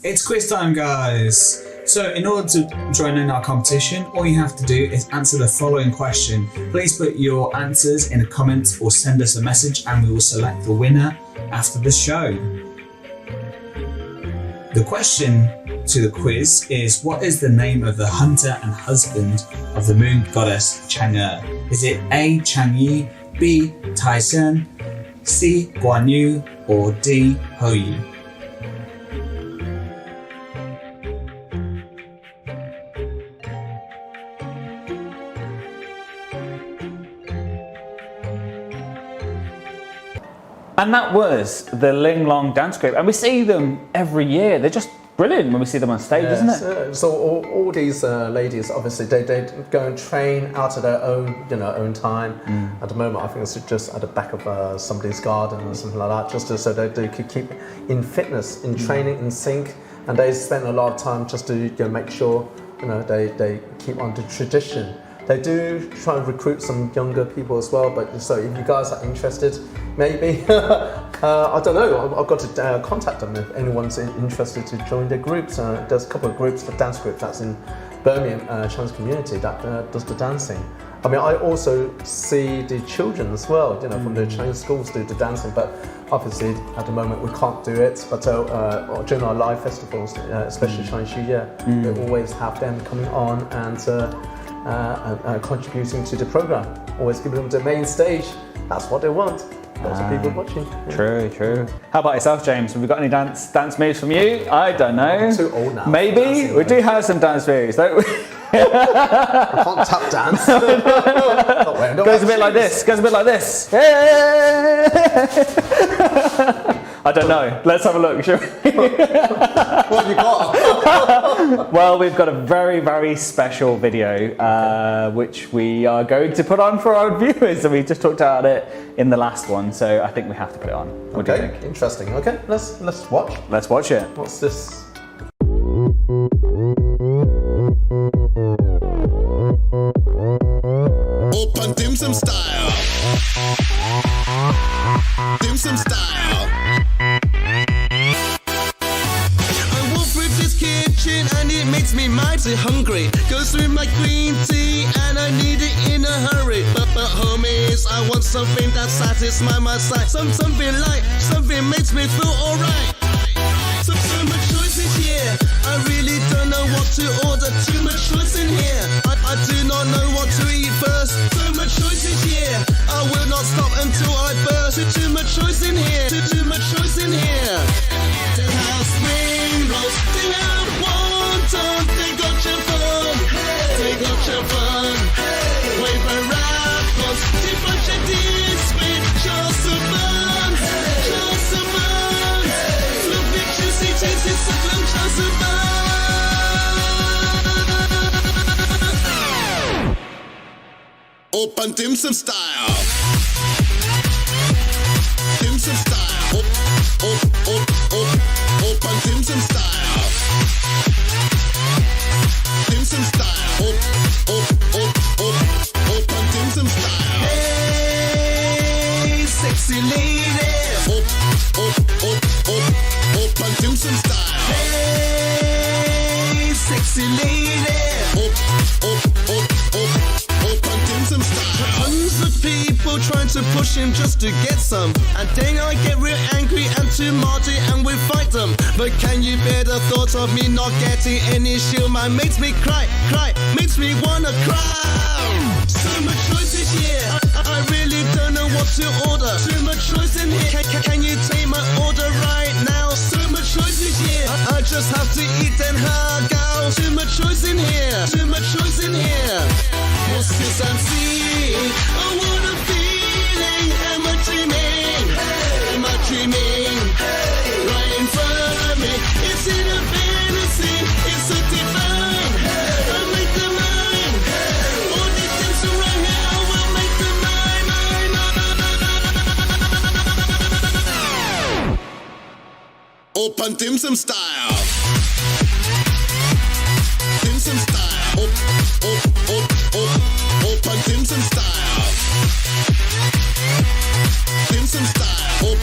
It's quiz time, guys. So in order to join in our competition, all you have to do is answer the following question. Please put your answers in a comment or send us a message and we will select the winner after the show. The question to the quiz is, what is the name of the hunter and husband of the moon goddess Chang'e? Is it A. Chang'e, B. Taishen, C. Guan Yu, or D. Houyi? And that was the Ling Long dance group, and we see them every year. They're just brilliant when we see them on stage, isn't it? So all these ladies, obviously, they go and train out of their own time. At the moment, I think it's just at the back of somebody's garden or something like that, just so they could keep in fitness, in training, in sync, and they spend a lot of time just to make sure they keep on the tradition. They do try and recruit some younger people as well, but so if you guys are interested, maybe, I don't know, I've got to contact them if anyone's interested to join their groups. There's a couple of groups, for dance groups that's in Birmingham Chinese community that does the dancing. I mean, I also see the children as well, from the Chinese schools do the dancing, but obviously at the moment we can't do it, but during our live festivals, especially Chinese New Year, we always have them coming on and contributing to the program, always giving them the main stage. That's what they want. Lots of people watching. Yeah. True. How about yourself, James? Have we got any dance moves from you? I don't know. I'm too old now. Maybe we do have some dance moves, don't we? I can't tap dance. Goes a bit like this. I don't know. Let's have a look, shall we? What have you got? Well, we've got a very, very special video which we are going to put on for our viewers, and we just talked about it in the last one, so I think we have to put it on. What do you think? Interesting. Okay, let's watch. Let's watch it. What's this? Open dim sum style. Dim sum style. I walk through this kitchen and it makes me mighty hungry. Goes through my green tea and I need it in a hurry. But homies, I want something that satisfies my sight. Something makes me feel alright. So much choices here. I really don't know what to order. Too much choice in here. I do not know what to eat first. So much choices here. I will not stop until I burst. Too much choice in here. Too much choice in here. They have spring rolls. They have wonton. They got your fun. They got your fun. Wafer apples. They bunch of this with just a bun. Just a bun. Look pictures, see tastes, so long, just a bun. Open dim sum style. Dim sum style. Open dim sum style. Dim sum style. Open dim sum style. Hey, sexy ladies. Open dim sum style. Hey, sexy ladies. Open dim sum style. Tons of people trying to push him just to get some, and then I get real angry and too marty and we fight them. But can you bear the thought of me not getting any shield? Man makes me cry, makes me wanna cry. So much choices here. I really don't know what to order. Too much choice in here. Can you take my order right now? So much choices here. I just have to eat and hug out. Too much choice in here. Too much choice in here. What's this I'm seeing? Oh, what a feeling. Am I dreaming? Am I dreaming? Right in front of me. Is it a fantasy? It's a divine. I'll make the mine. All these things around here, I will make the mine. Open dim sum style. Dim sum style. Open dim sum style. Dim sum style.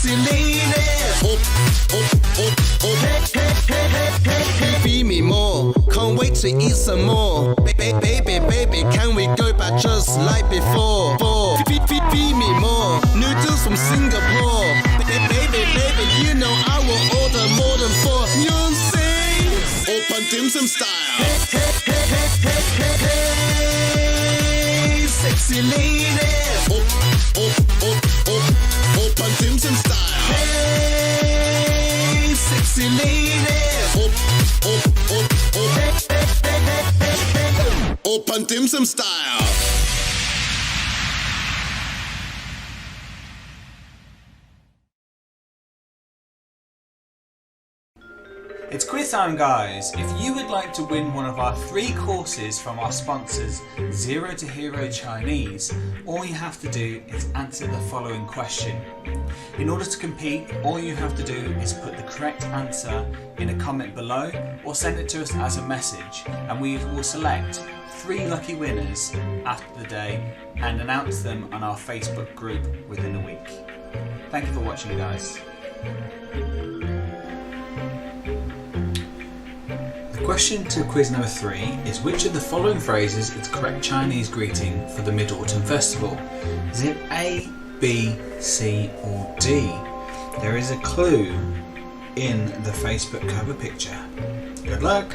sexy ladies. Feed me more, can't wait to eat some more. Baby, can we go back just like before? Feed me more, noodles from Singapore. Baby, you know I will order more than 4. Yonsei, open dim sum style. Hey, sexy ladies. Open dim sum style. Hey, sexy ladies. Open dim sum style. It's quiz time, guys. If you would like to win one of our 3 courses from our sponsors, Zero to Hero Chinese, all you have to do is answer the following question. In order to compete, all you have to do is put the correct answer in a comment below or send it to us as a message, and we will select 3 lucky winners after the day and announce them on our Facebook group within a week. Thank you for watching, guys. The question to quiz number 3 is, which of the following phrases is correct Chinese greeting for the Mid-Autumn Festival? Is it A, B, C or D? There is a clue in the Facebook cover picture. Good luck!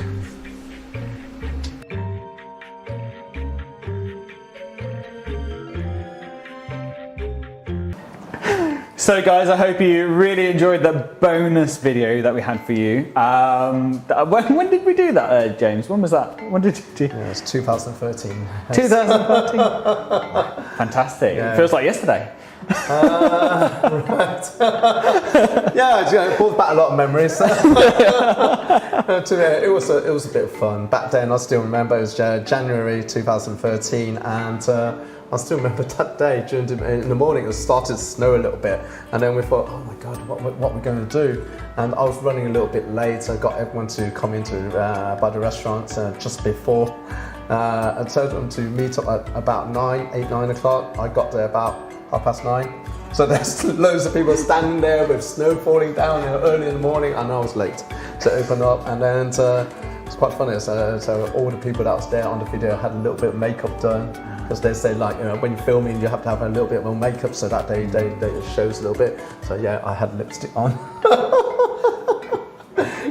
So guys, I hope you really enjoyed the bonus video that we had for you. When did we do that, James? When was that? When did you do? Yeah, it was 2013. 2013. Fantastic. Yeah. It feels like yesterday. Right. Yeah, it brought back a lot of memories. It was a bit of fun. Back then, I still remember it was January 2013, and I still remember that day in the morning. It started to snow a little bit, and then we thought, oh my God, what are we going to do? And I was running a little bit late. I got everyone to come into by the restaurant just before. I told them to meet up at about 9 o'clock. I got there about 9:30. So there's loads of people standing there with snow falling down early in the morning, and I was late to open up. And then it's quite funny. So all the people that was there on the video had a little bit of makeup done, because they say, like, when you're filming, you have to have a little bit more makeup so that it shows a little bit. So yeah, I had lipstick on.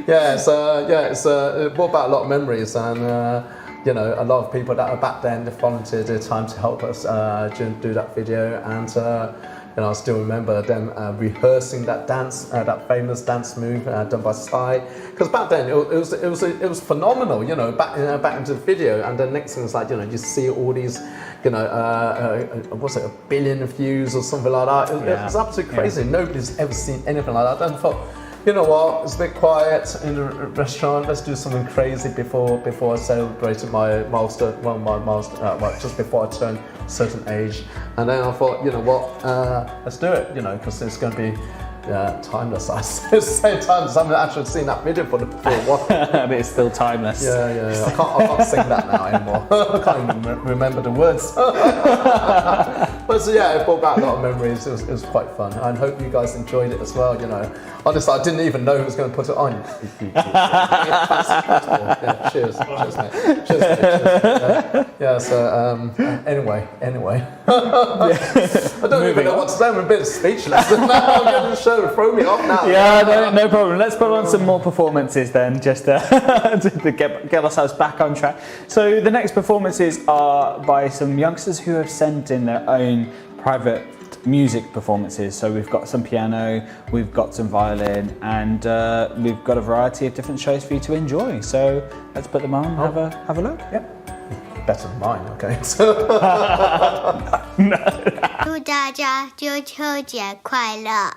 It brought back a lot of memories, and a lot of people that were back then, they volunteered their time to help us do that video, and I still remember them rehearsing that dance, that famous dance move done by Sai. Because back then it was phenomenal, back into the video, and the next thing is like, you see all these, was it 1 billion views or something like that? It was absolutely crazy. Yeah. Nobody's ever seen anything like that. And I thought, you know what, it's a bit quiet in the restaurant, let's do something crazy before I celebrated my milestone, just before I turned a certain age. And then I thought, you know what, let's do it, because it's going to be timeless. At the same time, I haven't actually seen that video for a while. But it's still timeless. Yeah. I can't sing that now anymore. I can't even remember the words. But so yeah, it brought back a lot of memories. It was quite fun. I hope you guys enjoyed it as well. Honestly, I didn't even know who was going to put it on. Yeah, cheers, mate. Cheers, mate. Yeah. So anyway. I don't even know what to say. I'm a bit speechless. Now I'm going to show. Throw me off now. Yeah, no problem. Let's put on some more performances then, just to get ourselves back on track. So the next performances are by some youngsters who have sent in their own private music performances. So we've got some piano, we've got some violin, and we've got a variety of different shows for you to enjoy. So let's put them on and have a look. Yep. Better than mine, okay. 祝大家中秋节快乐！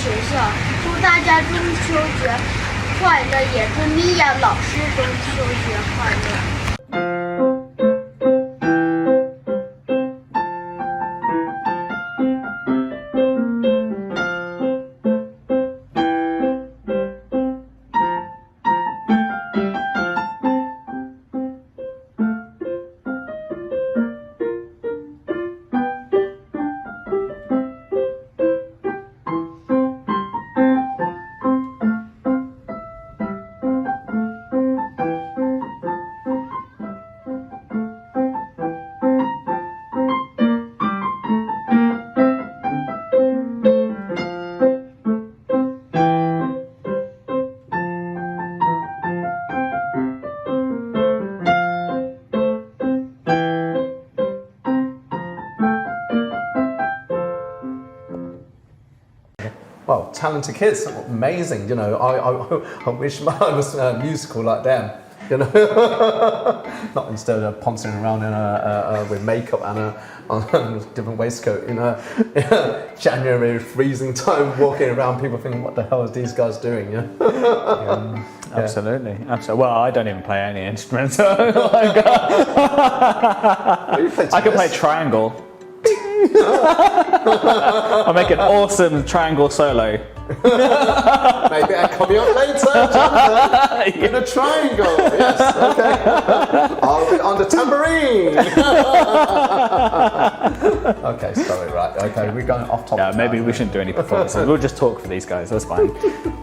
学校，祝大家中秋节快乐，也祝米娅老师中秋节快乐。Well, talented kids, amazing. You know, I wish I was musical like them. You know, not instead of pouncing around in with makeup and a different waistcoat. You know, January freezing time, walking around, people thinking, "What the hell are these guys doing?" You know? Absolutely, absolutely. Well, I don't even play any instruments. So I can play triangle. I'll make an awesome triangle solo. Maybe I'll come up later, in a triangle. Yes, okay. I'll be on the tambourine. Okay, sorry, right. Okay, we're going off topic. Yeah, maybe we shouldn't do any performances. We'll just talk for these guys. That's fine.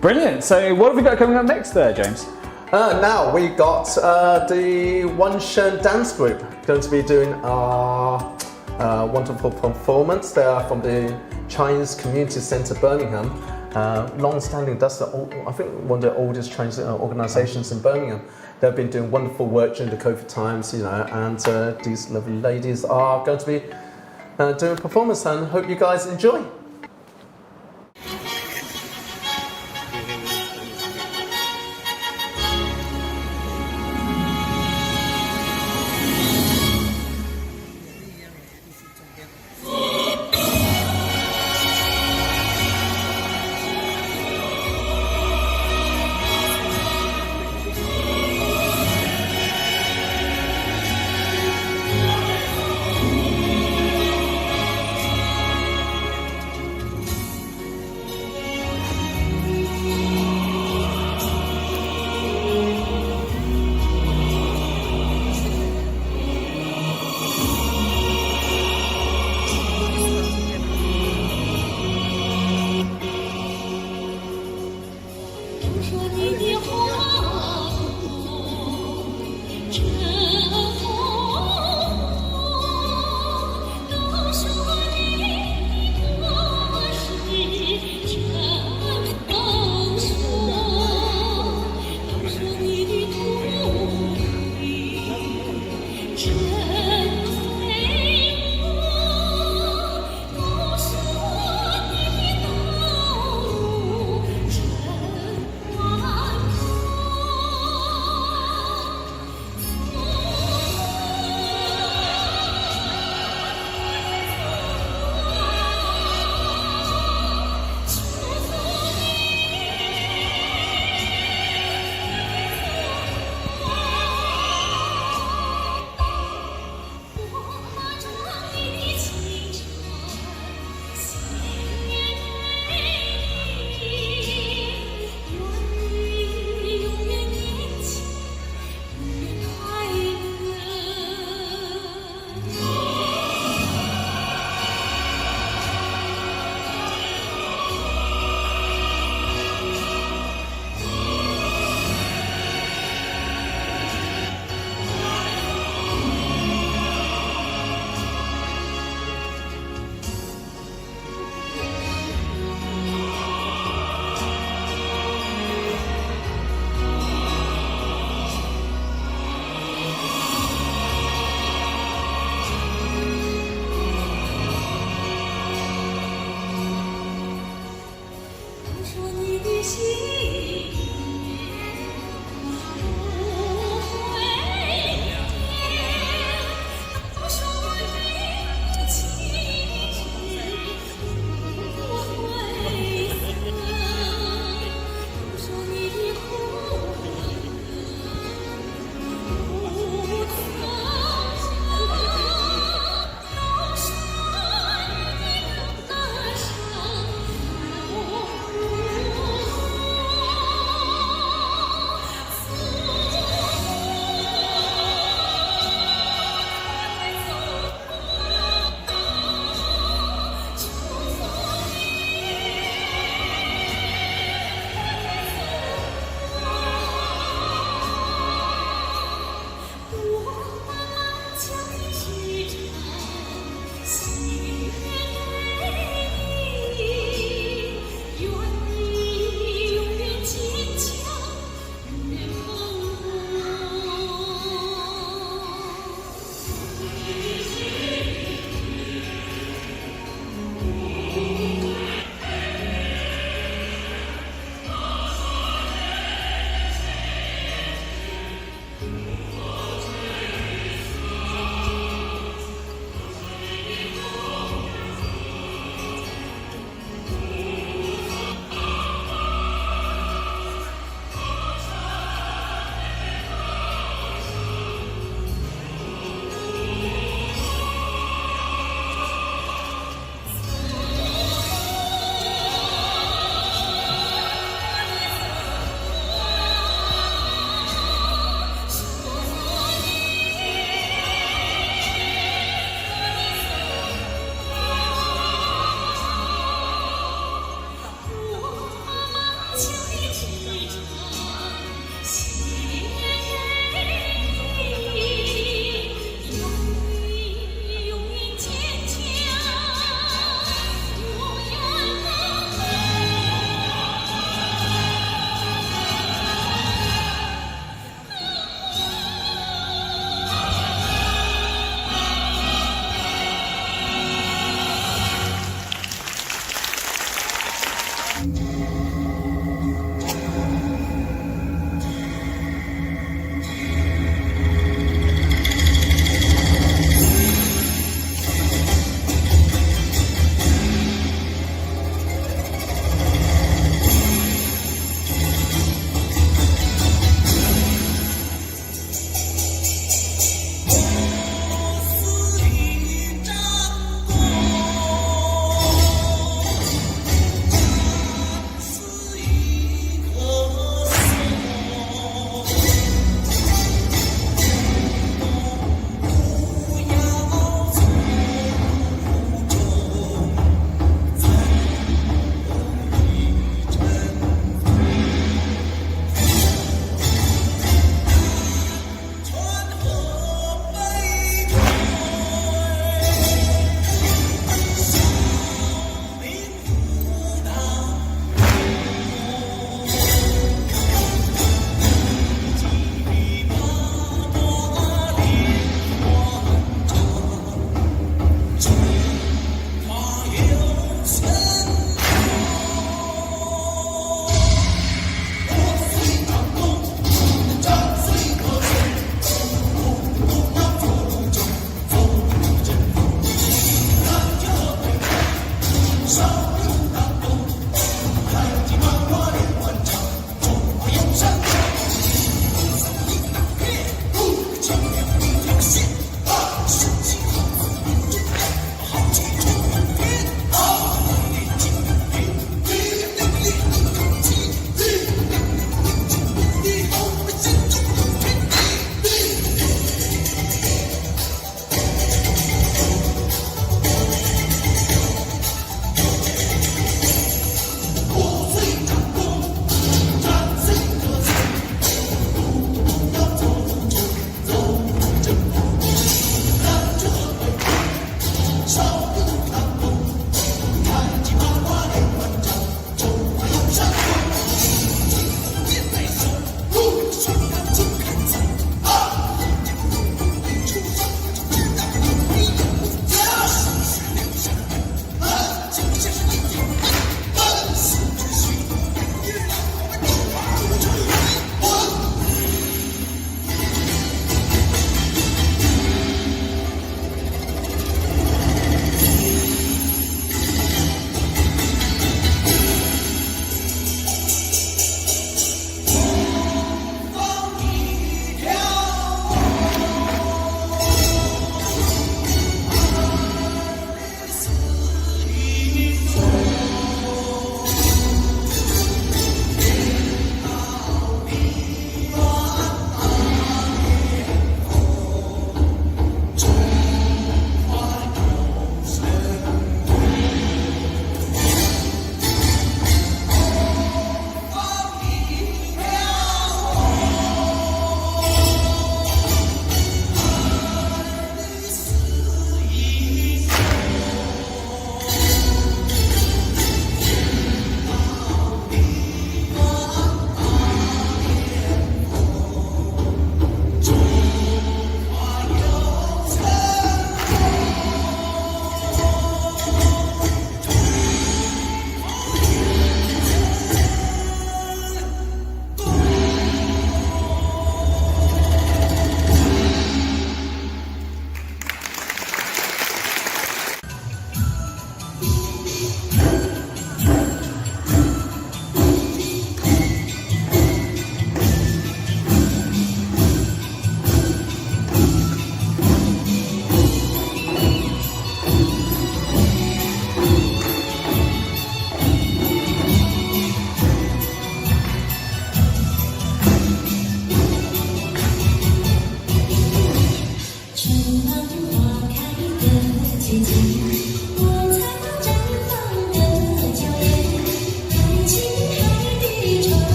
Brilliant. So, what have we got coming up next, there, James? Now we got the One Shen dance group going to be doing our wonderful performance. They are from the Chinese Community Centre, Birmingham. Long-standing, that's I think one of the oldest Chinese organisations in Birmingham. They've been doing wonderful work during the COVID times, you know, and these lovely ladies are going to be doing a performance, and hope you guys enjoy.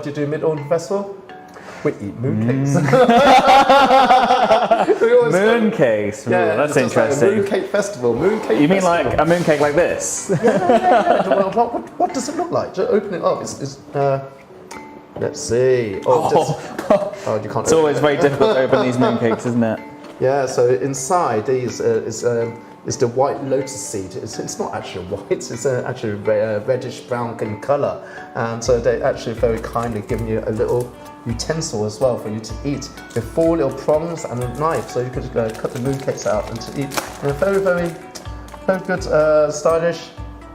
do you do Mid-Autumn Festival? We eat mooncakes. Mooncakes. Yeah, that's it's just like a interesting. mooncake festival. You mean like a mooncake like this? Yeah. Well, what does it look like? Just open it up. Let's see. You can't. It's always very difficult to open these mooncakes, isn't it? Yeah. So inside these is the white lotus seed. It's not actually white. It's actually reddish brown in colour, and so they actually very kindly giving you a little utensil as well for you to eat with 4 little prongs and a knife, so you could cut the mooncakes out and to eat. And very good, stylish,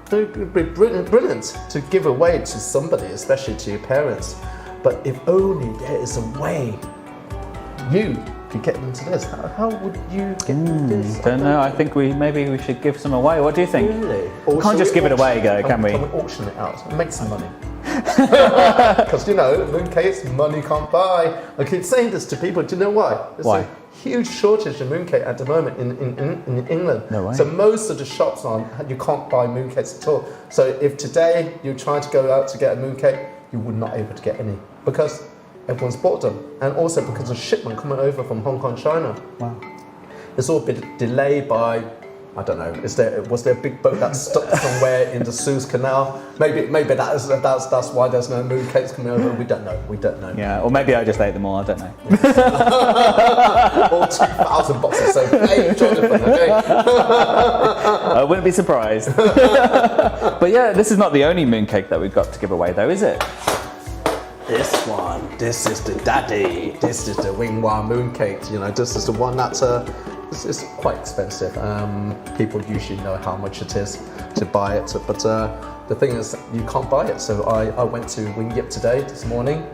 brilliant to give away to somebody, especially to your parents. But if only there is a way you could get them to this. How would you get this? Don't know. I think maybe we should give some away. What do you think? Really? We can't just give it away, can we? Can we auction it out and make some money? Because mooncakes money can't buy. I keep saying this to people. Do you know why? There's a huge shortage of mooncake at the moment in England. No way. So most of the shops you can't buy mooncakes at all. So if today you're trying to go out to get a mooncake, you would not able to get any because everyone's bought them, and also because of shipment coming over from Hong Kong, China. Wow. It's all been delayed by, I don't know. Was there a big boat that stuck somewhere in the Suez Canal? Maybe that's why there's no mooncakes coming over. We don't know. Yeah, or maybe I just ate them all. I don't know. All 2,000 boxes. So hey, Jonathan, okay. I wouldn't be surprised. But yeah, this is not the only mooncake that we've got to give away, though, is it? This one. This is the daddy. This is the Wing-Wa mooncake. This is the one that's it's quite expensive. People usually know how much it is to buy it, but the thing is, you can't buy it. So I went to Wing Yip today, this morning.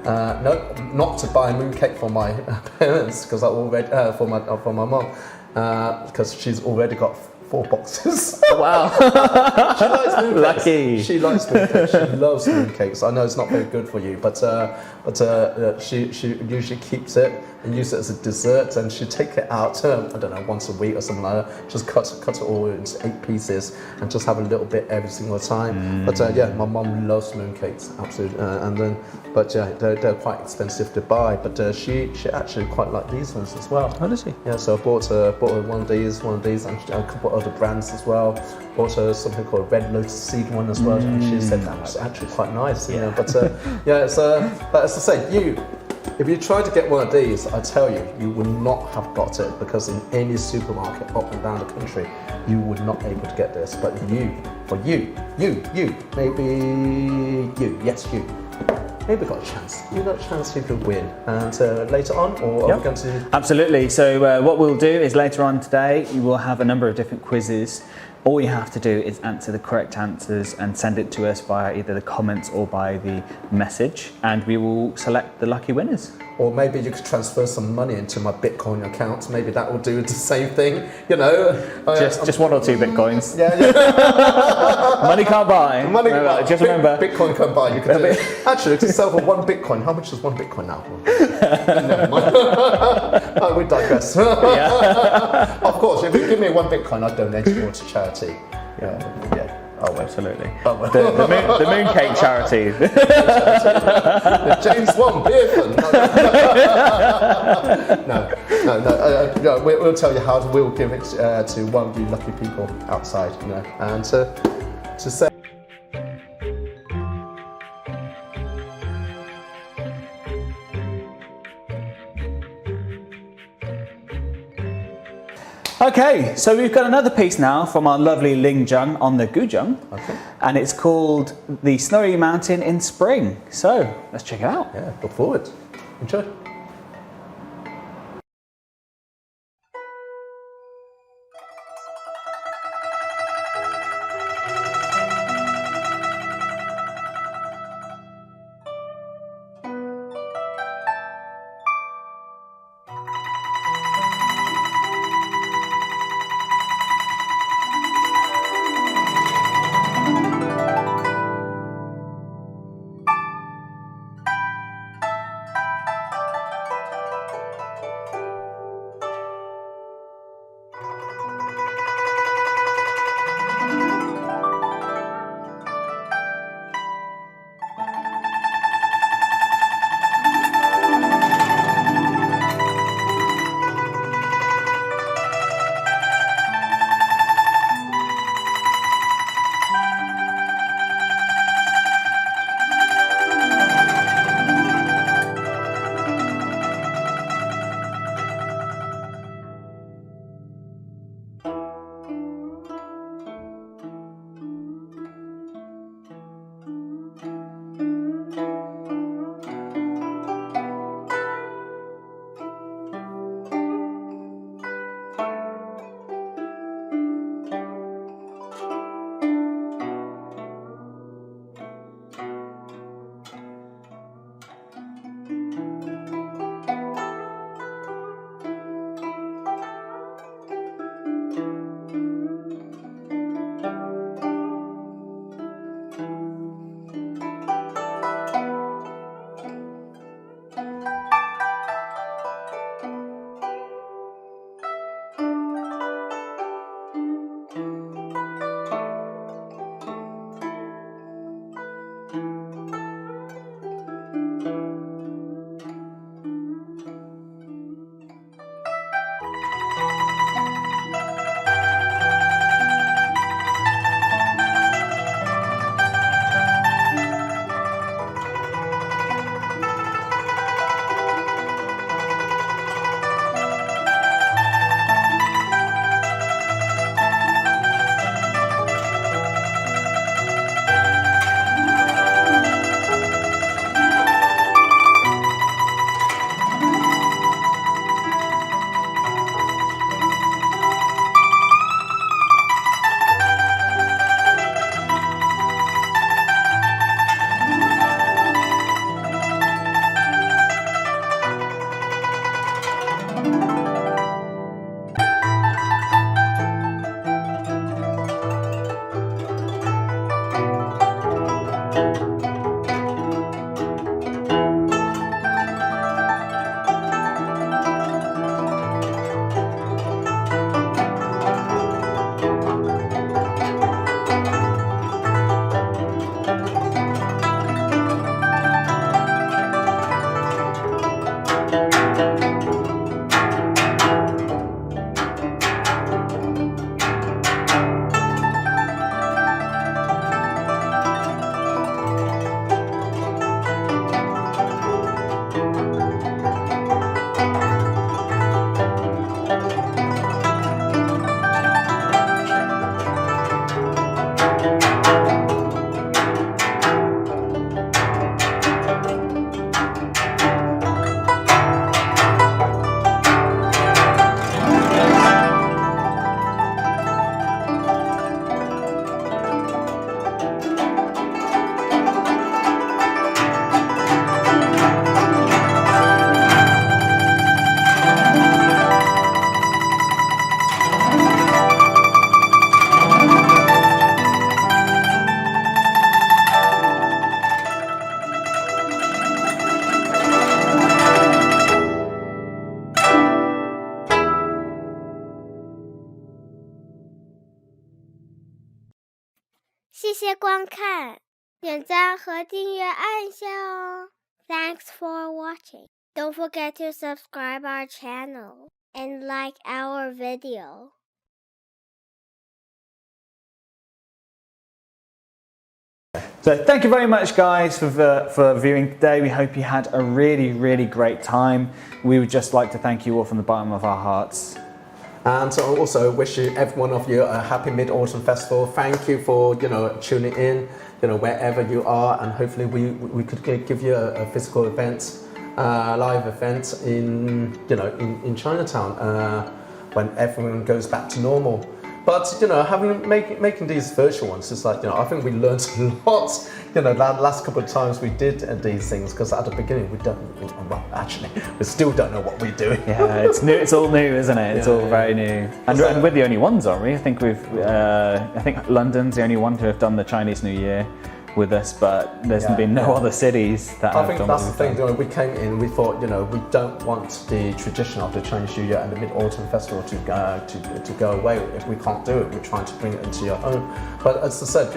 No, not to buy a mooncake for my parents, because I already for my mom, because she's already got 4 boxes. Wow. She likes mooncakes. Lucky. She likes mooncakes. She loves mooncakes. I know it's not very good for you, but she usually keeps it and uses it as a dessert, and she take it out, I don't know, once a week or something like that. Just cut it all into 8 pieces and just have a little bit every single time. But yeah, my mum loves mooncakes, absolutely. But yeah, they're quite expensive to buy. But she actually quite like these ones as well. Oh, does she? Yeah, so I bought her one of these, and a couple of other brands as well. Bought her something called a red lotus seed one as well, and she said that was actually quite nice. But yeah, but as I say, if you try to get one of these, I tell you, you would not have got it, because in any supermarket up and down the country, you would not able to get this. But maybe got a chance. You got a chance you could win. And later on, or are we going to? Absolutely. So what we'll do is later on today, you will have a number of different quizzes. All you have to do is answer the correct answers and send it to us via either the comments or by the message, and we will select the lucky winners. Or maybe you could transfer some money into my Bitcoin account. Maybe that will do the same thing. Just 1 or 2 Bitcoins. Yeah. Money can't buy. Just remember, Bitcoin can't buy. You can actually to sell for 1 Bitcoin. How much is 1 Bitcoin now? Never mind. We digress. Of course, if you give me 1 Bitcoin, I'll donate it all to charity. Yeah. Oh, absolutely. The mooncake charity. The James Wan beer fund. No. We'll tell you how. We'll give it to one of you lucky people outside. And to say. Okay, so we've got another piece now from our lovely Ling Zheng on the Guzheng, and it's called The Snowy Mountain in Spring. So let's check it out. Yeah, look forward. Enjoy. 谢谢观看，点赞和订阅按一下哦。Thanks for watching. Don't forget to subscribe our channel and like our video. So thank you very much, guys, for viewing today. We hope you had a really great time. We would just like to thank you all from the bottom of our hearts. And so also wish every one of you a happy Mid-Autumn Festival. Thank you for tuning in, wherever you are, and hopefully we could give you a physical event, live event in Chinatown when everyone goes back to normal. But making these virtual ones is like I think we learned a lot. The last couple of times we did these things, because at the beginning we still don't know what we're doing. Yeah, it's new. It's all new, isn't it? It's all very new. And we're the only ones, aren't we? I think I think London's the only one to have done the Chinese New Year with us, but there's been no other cities that have done. I think that's the thing. We came in, we thought, we don't want the tradition of the Chinese New Year and the Mid-Autumn Festival to go away. If we can't do it, we're trying to bring it into your home. But as I said,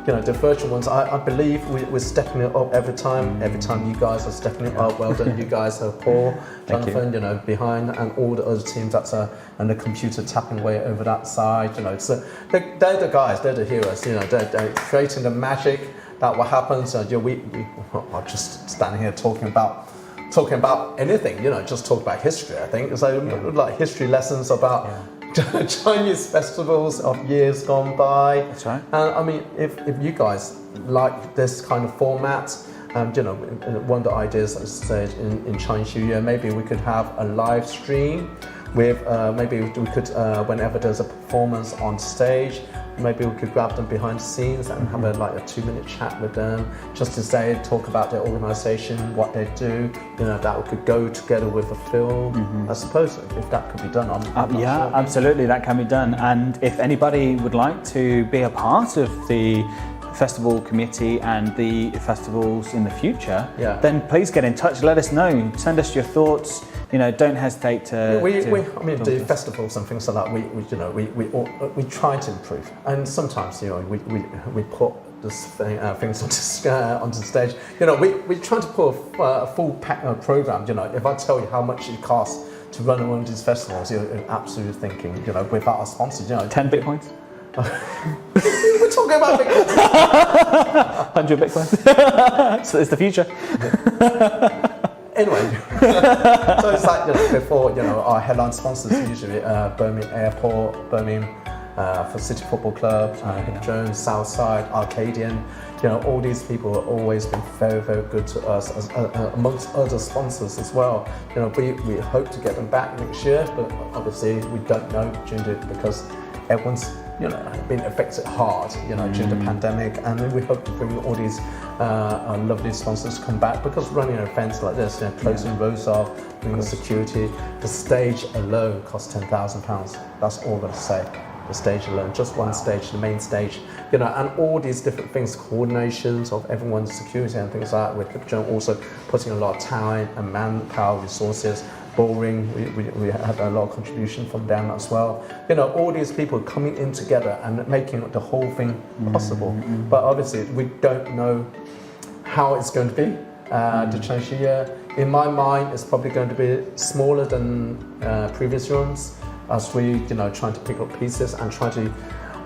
the virtual ones, I believe we're stepping it up every time. Every time you guys are stepping it up. Well done, you guys. Paul, Jonathan, behind, and all the other teams and the computer tapping away over that side. They're the guys, they're the heroes. They're creating the magic that what happens. We are just standing here talking about anything. Just talk about history. I think so. Like history lessons about. Chinese festivals of years gone by. That's right. And I mean, if you guys like this kind of format, one of the ideas, as I said, in Chinese New Year, maybe we could have a live stream with, maybe we could, whenever there's a performance on stage, maybe we could grab them behind the scenes and have a 2-minute chat with them, just to talk about their organisation, what they do. That could go together with a film. I suppose if that could be done, yeah, sure. Absolutely, that can be done. And if anybody would like to be a part of the festival committee and the festivals in the future, then please get in touch. Let us know. Send us your thoughts. Don't hesitate to. The festivals and things like that. We try to improve, and sometimes we put this things onto the stage. We try to put a full program. If I tell you how much it costs to run one of these festivals, you're absolutely thinking. Without a sponsor, 10 Bitcoins. We're talking about Bitcoins. 100 Bitcoins. So it's the future. Anyway, so it's like before, our headline sponsors usually Birmingham Airport, Birmingham for City Football Club, Hip Jones, Southside, Arcadian. All these people have always been very good to us, amongst other sponsors as well. We hope to get them back next year, but obviously we don't know because everyone's been affected hard, during the pandemic, and then we hope to bring all these lovely sponsors to come back, because running events like this, closing roads off, bringing security, the stage alone costs £10,000. That's all I'm going to say. The stage alone, just one stage, the main stage, and all these different things, coordinations of everyone's security and things like that. We're also putting a lot of time and manpower resources. Bowling, we had a lot of contribution from them as well. All these people coming in together and making the whole thing possible. But obviously, we don't know how it's going to be. The Chinese New Year, in my mind, is probably going to be smaller than previous ones, as we, trying to pick up pieces and try to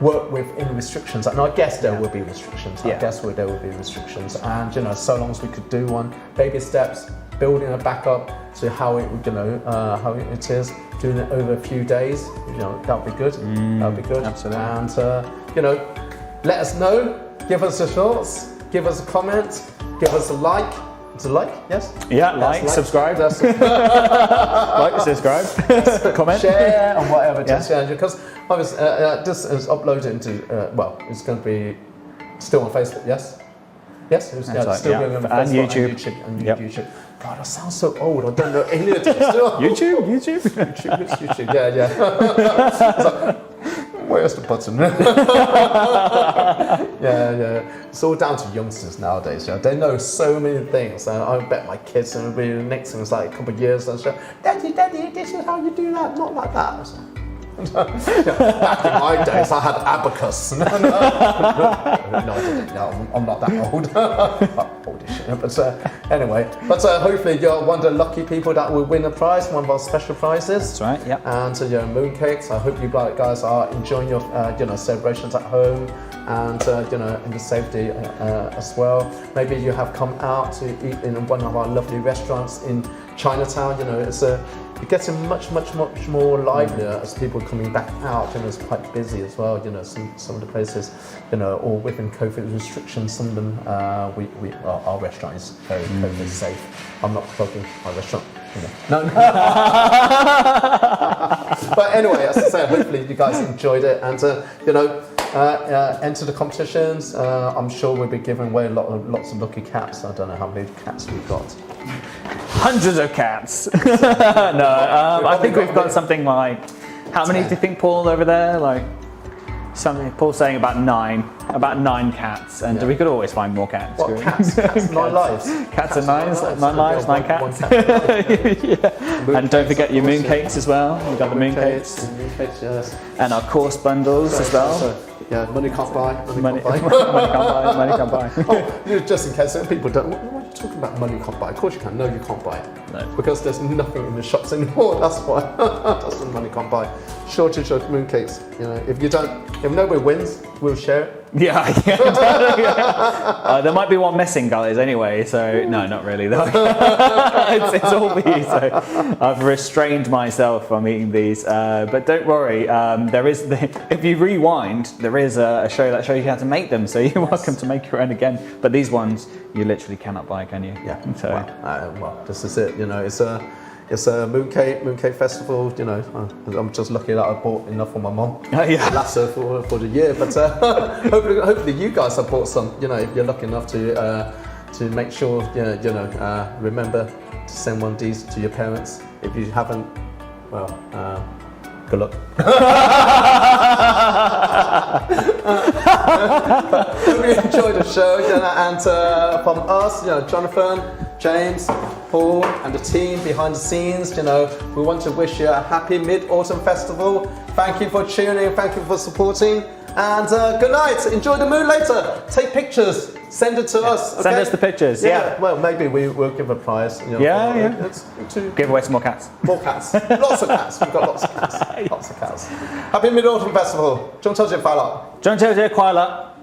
work within restrictions. And I guess there will be restrictions. I guess there will be restrictions. And so long as we could do one, baby steps, building a backup to how it how it is, doing it over a few days, that'll be good. That'll be good. Absolutely. And let us know. Give us your thoughts. Give us a comment. Give us a like. It's a like, yes? Yeah, like, subscribe. Like, subscribe, comment, share, and whatever. Because obviously this is uploaded into it's going to be still on Facebook. Yes. Yes, it's still going on Facebook and YouTube. And YouTube. God, I sound so old. I don't know any of this. YouTube. Yeah. It's like, where's the button? Yeah. It's all down to youngsters nowadays. They know so many things. I bet my kids will be the next thing is like a couple of years. And Daddy, this is how you do that, not like that. Back in my days, I had abacus. No, I didn't. No, I'm not that old. Old as shit. But anyway, hopefully you're one of the lucky people that will win a prize, one of our special prizes. That's right. Yeah. And mooncakes. I hope you guys are enjoying your celebrations at home, and in the safety as well. Maybe you have come out to eat in one of our lovely restaurants in Chinatown. It's getting much more livelier as people are coming back out. It's quite busy as well. Some of the places, all within COVID restrictions. Some of them, our restaurant is very COVID safe. I'm not plugging our restaurant. No. But anyway, as I said, hopefully you guys enjoyed it, and enter the competitions. I'm sure we'll be giving away lots of lucky cats. I don't know how many cats we've got. Hundreds of cats. I think we've got something like, how many do you think, Paul, over there? Like something. Paul's saying about 9 cats, and we could always find more cats. What cats? 9 lives. Cats and 9 lives, 9 cats. And don't forget your mooncakes as well. We've got the mooncakes. Mooncakes, yes. And our course bundles as well. Yeah, money can't buy. Money can't buy. Just in case people don't. What are you talking about? Money can't buy. Of course you can. No, you can't buy it. No. Because there's nothing in the shops anymore. That's why. That's what money can't buy. Shortage of mooncakes. If nobody wins, we'll share it. Yeah. There might be one missing, guys. Anyway, so no, not really. It's all me. So I've restrained myself from eating these. But don't worry. There is if you rewind, there is a show that shows you how to make them. So you're welcome to make your own again. But these ones you literally cannot buy, can you? Yeah. So well, this is it. It's a mooncake festival. I'm just lucky that I bought enough for my mum. Last her for the year. But hopefully you guys have bought some. If you're lucky enough to make sure remember to send one of these to your parents. If you haven't, well, good luck. Hope you enjoyed the show, and from us, Jonathan, James, Paul, and the team behind the scenes, we want to wish you a happy Mid-Autumn Festival. Thank you for tuning, thank you for supporting, and good night. Enjoy the moon later. Take pictures, send it to us. Okay? Send us the pictures. Yeah. Well, maybe we will give a prize. Give away some more cats. More cats. Lots of cats. We've got lots of cats. Lots of cats. Happy Mid-Autumn Festival. 中秋节快乐。中秋节快乐。